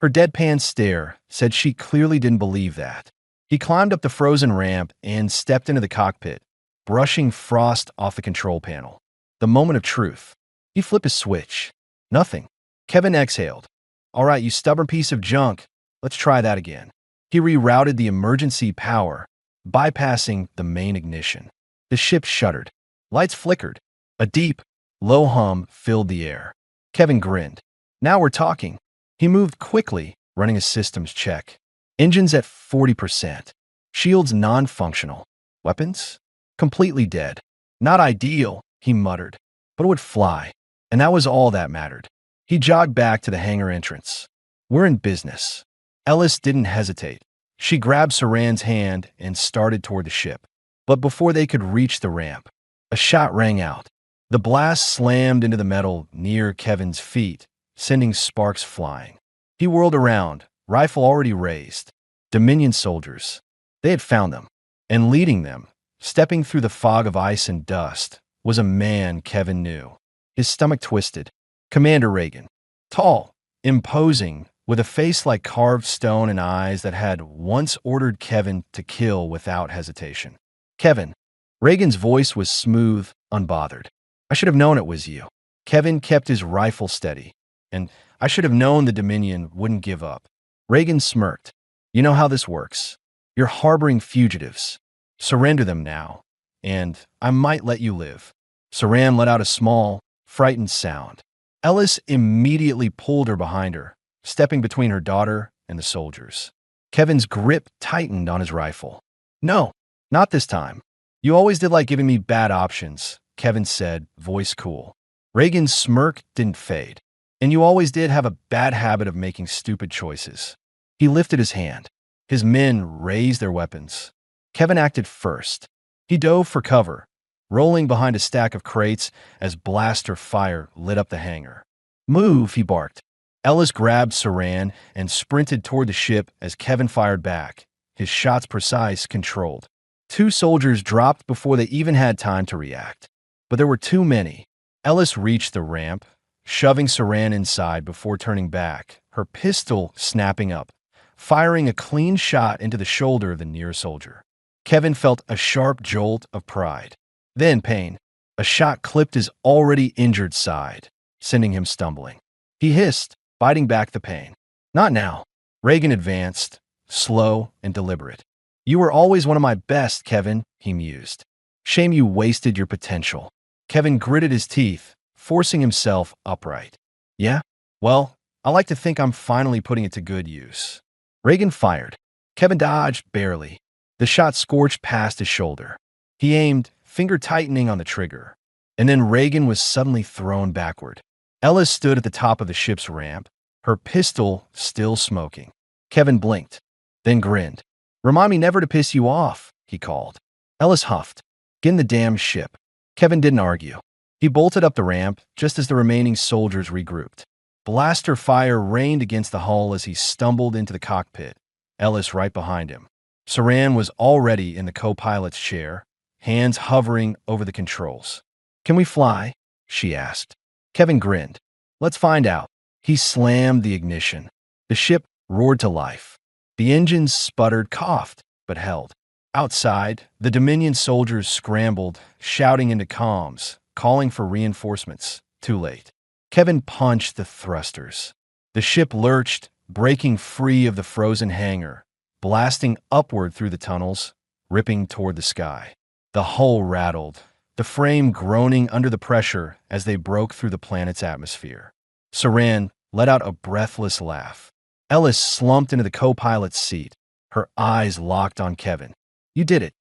Her deadpan stare said she clearly didn't believe that. He climbed up the frozen ramp and stepped into the cockpit, brushing frost off the control panel. The moment of truth. He flipped a switch. Nothing. Kevin exhaled. All right, you stubborn piece of junk. Let's try that again. He rerouted the emergency power, bypassing the main ignition. The ship shuddered. Lights flickered. A deep, low hum filled the air. Kevin grinned. Now we're talking. He moved quickly, running a systems check. Engines at 40%. Shields non-functional. Weapons? Completely dead. Not ideal, he muttered, but it would fly. And that was all that mattered. He jogged back to the hangar entrance. We're in business. Ellis didn't hesitate. She grabbed Saran's hand and started toward the ship. But before they could reach the ramp, a shot rang out. The blast slammed into the metal near Kevin's feet, sending sparks flying. He whirled around, rifle already raised. Dominion soldiers. They had found them. And leading them, stepping through the fog of ice and dust, was a man Kevin knew. His stomach twisted. Commander Reagan. Tall, imposing, with a face like carved stone and eyes that had once ordered Kevin to kill without hesitation. Kevin. Reagan's voice was smooth, unbothered. I should have known it was you. Kevin kept his rifle steady. And I should have known the Dominion wouldn't give up. Reagan smirked. You know how this works. You're harboring fugitives. Surrender them now, and I might let you live. Saran let out a small, frightened sound. Ellis immediately pulled her behind her, stepping between her daughter and the soldiers. Kevin's grip tightened on his rifle. No, not this time. You always did like giving me bad options, Kevin said, voice cool. Reagan's smirk didn't fade. And you always did have a bad habit of making stupid choices. He lifted his hand. His men raised their weapons. Kevin acted first. He dove for cover, rolling behind a stack of crates as blaster fire lit up the hangar. Move, he barked. Ellis grabbed Saran and sprinted toward the ship as Kevin fired back, his shots precise, controlled. 2 soldiers dropped before they even had time to react. But there were too many. Ellis reached the ramp, shoving Saran inside before turning back, her pistol snapping up, firing a clean shot into the shoulder of the near soldier. Kevin felt a sharp jolt of pride. Then pain. A shot clipped his already injured side, sending him stumbling. He hissed, biting back the pain. Not now. Reagan advanced, slow and deliberate. You were always one of my best, Kevin, he mused. Shame you wasted your potential. Kevin gritted his teeth, forcing himself upright. Yeah? Well, I like to think I'm finally putting it to good use. Reagan fired. Kevin dodged barely. The shot scorched past his shoulder. He aimed, finger tightening on the trigger. And then Reagan was suddenly thrown backward. Ellis stood at the top of the ship's ramp, her pistol still smoking. Kevin blinked, then grinned. Remind me never to piss you off, he called. Ellis huffed. Get in the damn ship. Kevin didn't argue. He bolted up the ramp just as the remaining soldiers regrouped. Blaster fire rained against the hull as he stumbled into the cockpit, Ellis right behind him. Saran was already in the co-pilot's chair, hands hovering over the controls. Can we fly? She asked. Kevin grinned. Let's find out. He slammed the ignition. The ship roared to life. The engines sputtered, coughed, but held. Outside, the Dominion soldiers scrambled, shouting into comms, calling for reinforcements. Too late. Kevin punched the thrusters. The ship lurched, breaking free of the frozen hangar, blasting upward through the tunnels, ripping toward the sky. The hull rattled, the frame groaning under the pressure as they broke through the planet's atmosphere. Saran let out a breathless laugh. Ellis slumped into the co-pilot's seat, her eyes locked on Kevin. "You did it."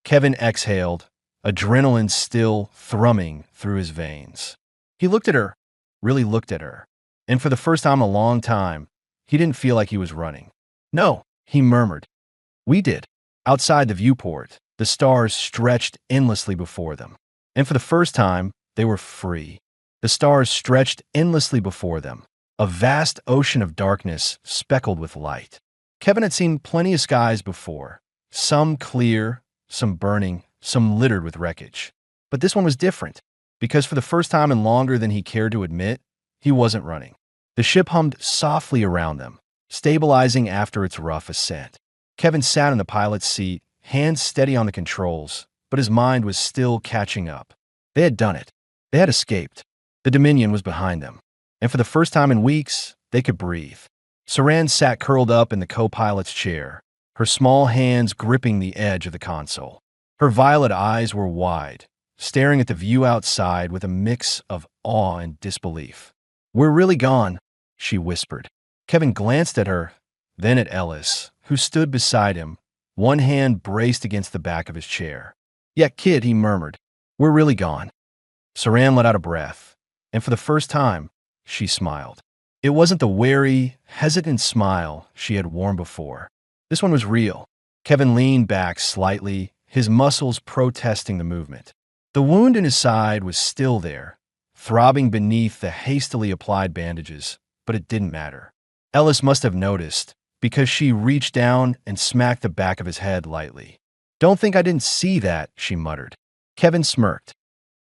Kevin exhaled, adrenaline still thrumming through his veins. He looked at her, really looked at her, and for the first time in a long time, he didn't feel like he was running. "No," he murmured. "We did." Outside the viewport, the stars stretched endlessly before them. And for the first time, they were free. The stars stretched endlessly before them, a vast ocean of darkness speckled with light. Kevin had seen plenty of skies before, some clear, some burning, some littered with wreckage. But this one was different, because for the first time in longer than he cared to admit, he wasn't running. The ship hummed softly around them, stabilizing after its rough ascent. Kevin sat in the pilot's seat, hands steady on the controls, but his mind was still catching up. They had done it. They had escaped. The Dominion was behind them. And for the first time in weeks, they could breathe. Saran sat curled up in the co-pilot's chair, her small hands gripping the edge of the console. Her violet eyes were wide, staring at the view outside with a mix of awe and disbelief. "We're really gone," she whispered. Kevin glanced at her, then at Ellis, who stood beside him, one hand braced against the back of his chair. "Yeah, kid," he murmured. "We're really gone." Saran let out a breath, and for the first time, she smiled. It wasn't the wary, hesitant smile she had worn before. This one was real. Kevin leaned back slightly, his muscles protesting the movement. The wound in his side was still there, throbbing beneath the hastily applied bandages, but it didn't matter. Ellis must have noticed, because she reached down and smacked the back of his head lightly. "Don't think I didn't see that," she muttered. Kevin smirked.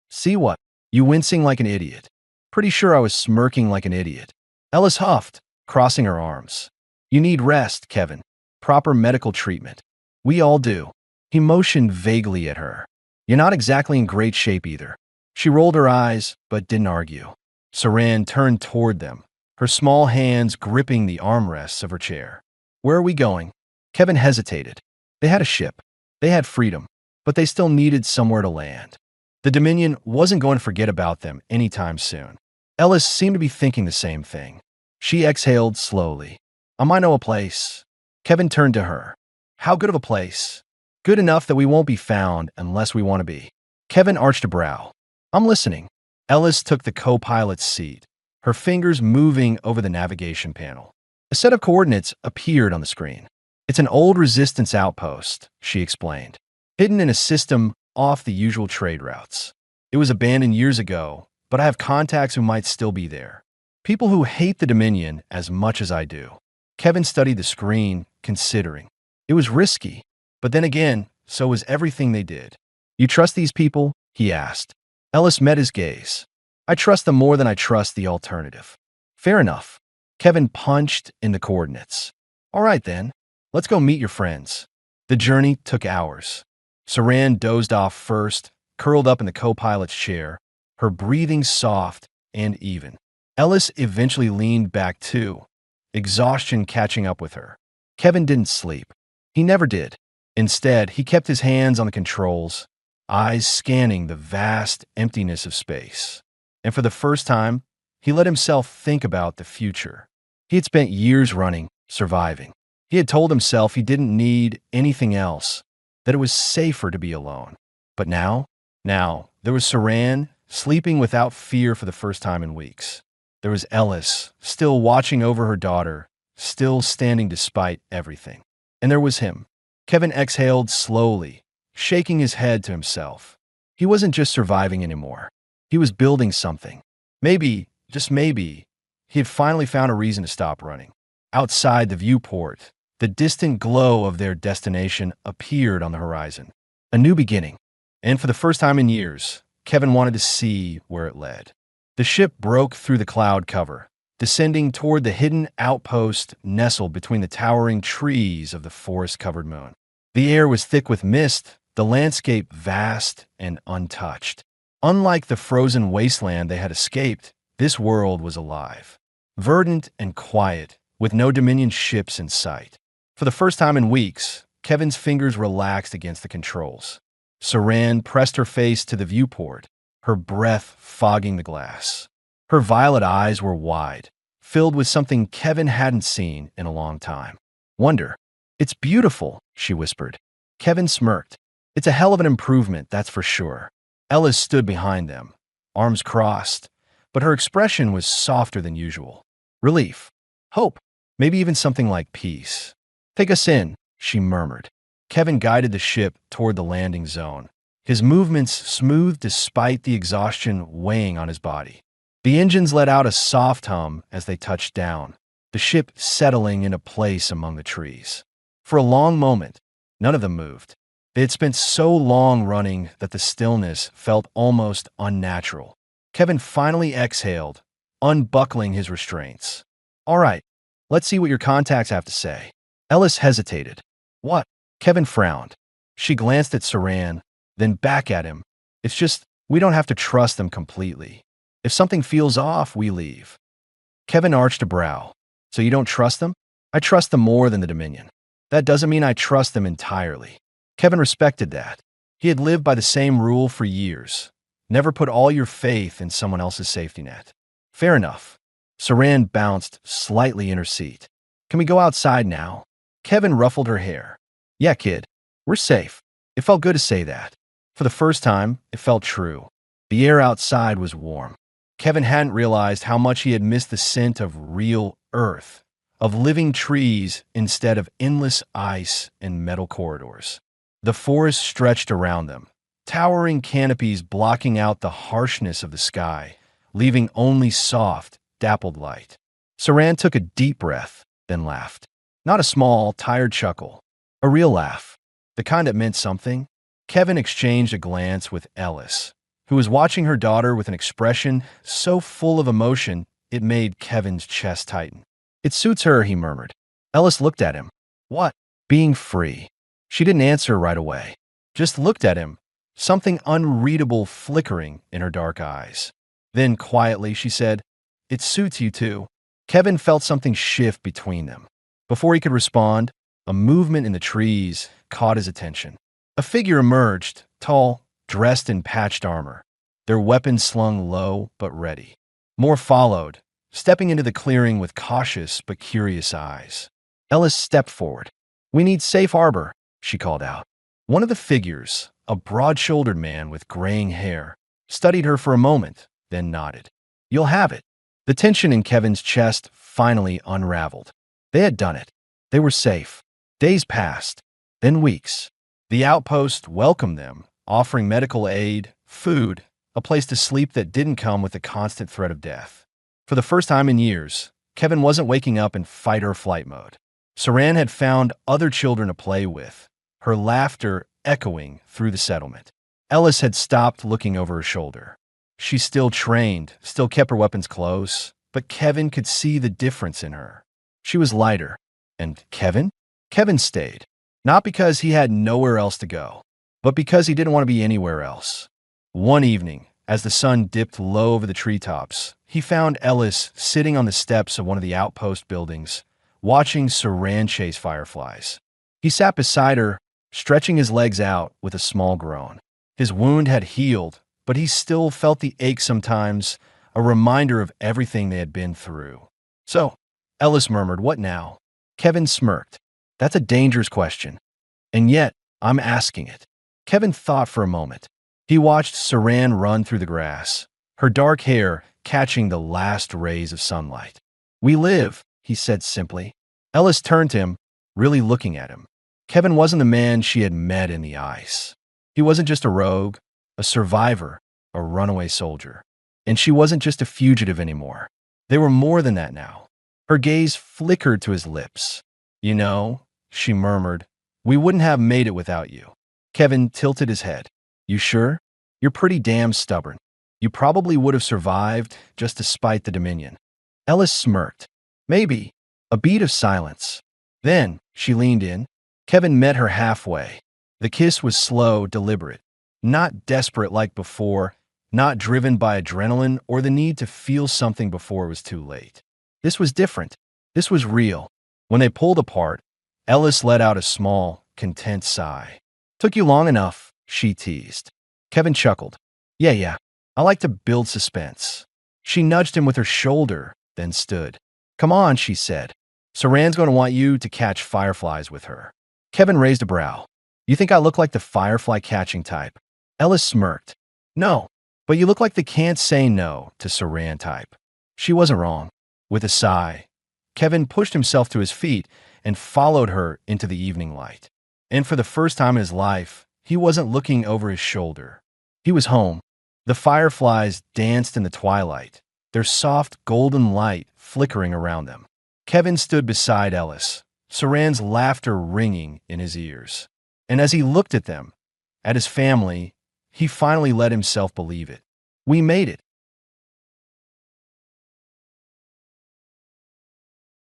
"See what? You wincing like an idiot." "Pretty sure I was smirking like an idiot." Ellis huffed, crossing her arms. "You need rest, Kevin. Proper medical treatment." "We all do." He motioned vaguely at her. "You're not exactly in great shape either." She rolled her eyes, but didn't argue. Saran turned toward them, her small hands gripping the armrests of her chair. "Where are we going?" Kevin hesitated. They had a ship. They had freedom, but they still needed somewhere to land. The Dominion wasn't going to forget about them anytime soon. Ellis seemed to be thinking the same thing. She exhaled slowly. "I might know a place." Kevin turned to her. "How good of a place?" "Good enough that we won't be found unless we want to be." Kevin arched a brow. "I'm listening." Ellis took the co-pilot's seat, her fingers moving over the navigation panel. A set of coordinates appeared on the screen. "It's an old resistance outpost," she explained, "hidden in a system off the usual trade routes. It was abandoned years ago, but I have contacts who might still be there. People who hate the Dominion as much as I do." Kevin studied the screen, considering. It was risky, but then again, so was everything they did. "You trust these people?" he asked. Ellis met his gaze. "I trust them more than I trust the alternative." "Fair enough." Kevin punched in the coordinates. "All right then, let's go meet your friends." The journey took hours. Saran dozed off first, curled up in the co-pilot's chair, her breathing soft and even. Ellis eventually leaned back too, exhaustion catching up with her. Kevin didn't sleep. He never did. Instead, he kept his hands on the controls, eyes scanning the vast emptiness of space. And for the first time, he let himself think about the future. He had spent years running, surviving. He had told himself he didn't need anything else, that it was safer to be alone. But now, there was Saran, sleeping without fear for the first time in weeks. There was Ellis, still watching over her daughter, still standing despite everything. And there was him. Kevin exhaled slowly, shaking his head to himself. He wasn't just surviving anymore. He was building something. Maybe, just maybe, he had finally found a reason to stop running. Outside the viewport, the distant glow of their destination appeared on the horizon. A new beginning. And for the first time in years, Kevin wanted to see where it led. The ship broke through the cloud cover, descending toward the hidden outpost nestled between the towering trees of the forest-covered moon. The air was thick with mist, the landscape vast and untouched. Unlike the frozen wasteland they had escaped, this world was alive. Verdant and quiet, with no Dominion ships in sight. For the first time in weeks, Kevin's fingers relaxed against the controls. Saran pressed her face to the viewport, her breath fogging the glass. Her violet eyes were wide, filled with something Kevin hadn't seen in a long time. Wonder. It's beautiful, she whispered. Kevin smirked. It's a hell of an improvement, that's for sure. Ellis stood behind them, arms crossed, but her expression was softer than usual. Relief. Hope. Maybe even something like peace. Take us in, she murmured. Kevin guided the ship toward the landing zone, his movements smooth despite the exhaustion weighing on his body. The engines let out a soft hum as they touched down, the ship settling into place among the trees. For a long moment, none of them moved. They had spent so long running that the stillness felt almost unnatural. Kevin finally exhaled, unbuckling his restraints. All right, let's see what your contacts have to say. Ellis hesitated. What? Kevin frowned. She glanced at Saran, then back at him. It's just, we don't have to trust them completely. If something feels off, we leave. Kevin arched a brow. So you don't trust them? I trust them more than the Dominion. That doesn't mean I trust them entirely. Kevin respected that. He had lived by the same rule for years. Never put all your faith in someone else's safety net. Fair enough. Saran bounced slightly in her seat. Can we go outside now? Kevin ruffled her hair. Yeah, kid. We're safe. It felt good to say that. For the first time, it felt true. The air outside was warm. Kevin hadn't realized how much he had missed the scent of real earth, of living trees instead of endless ice and metal corridors. The forest stretched around them, towering canopies blocking out the harshness of the sky, leaving only soft, dappled light. Saran took a deep breath, then laughed. Not a small, tired chuckle. A real laugh. The kind that meant something. Kevin exchanged a glance with Ellis, who was watching her daughter with an expression so full of emotion it made Kevin's chest tighten. It suits her, he murmured. Ellis looked at him. What? Being free. She didn't answer right away. Just looked at him, something unreadable flickering in her dark eyes. Then quietly she said, It suits you too. Kevin felt something shift between them. Before he could respond, a movement in the trees caught his attention. A figure emerged, tall, dressed in patched armor, their weapons slung low but ready. More followed, stepping into the clearing with cautious but curious eyes. Ellis stepped forward. We need safe harbor, she called out. One of the figures, a broad-shouldered man with graying hair, studied her for a moment, then nodded. You'll have it. The tension in Kevin's chest finally unraveled. They had done it. They were safe. Days passed, then weeks. The outpost welcomed them, offering medical aid, food, a place to sleep that didn't come with the constant threat of death. For the first time in years, Kevin wasn't waking up in fight or flight mode. Saran had found other children to play with, her laughter echoing through the settlement. Ellis had stopped looking over her shoulder. She still trained, still kept her weapons close, but Kevin could see the difference in her. She was lighter. And Kevin? Kevin stayed. Not because he had nowhere else to go, but because he didn't want to be anywhere else. One evening, as the sun dipped low over the treetops, he found Ellis sitting on the steps of one of the outpost buildings, watching Saran chase fireflies. He sat beside her, stretching his legs out with a small groan. His wound had healed, but he still felt the ache sometimes, a reminder of everything they had been through. So, Ellis murmured, what now? Kevin smirked. That's a dangerous question. And yet, I'm asking it. Kevin thought for a moment. He watched Saran run through the grass, her dark hair catching the last rays of sunlight. We live, he said simply. Ellis turned to him, really looking at him. Kevin wasn't the man she had met in the ice. He wasn't just a rogue, a survivor, a runaway soldier. And she wasn't just a fugitive anymore. They were more than that now. Her gaze flickered to his lips. You know, she murmured, we wouldn't have made it without you. Kevin tilted his head. You sure? You're pretty damn stubborn. You probably would have survived just despite the Dominion. Ellis smirked. Maybe. A beat of silence. Then, she leaned in. Kevin met her halfway. The kiss was slow, deliberate. Not desperate like before, not driven by adrenaline or the need to feel something before it was too late. This was different. This was real. When they pulled apart, Ellis let out a small, content sigh. Took you long enough, she teased. Kevin chuckled. Yeah. I like to build suspense. She nudged him with her shoulder, then stood. Come on, she said. Saran's going to want you to catch fireflies with her. Kevin raised a brow. You think I look like the firefly catching type? Ellis smirked. No, but you look like the can't say no to Saran type. She wasn't wrong. With a sigh, Kevin pushed himself to his feet and followed her into the evening light. And for the first time in his life, he wasn't looking over his shoulder. He was home. The fireflies danced in the twilight, their soft golden light flickering around them. Kevin stood beside Ellis, Saran's laughter ringing in his ears. And as he looked at them, at his family, he finally let himself believe it. We made it.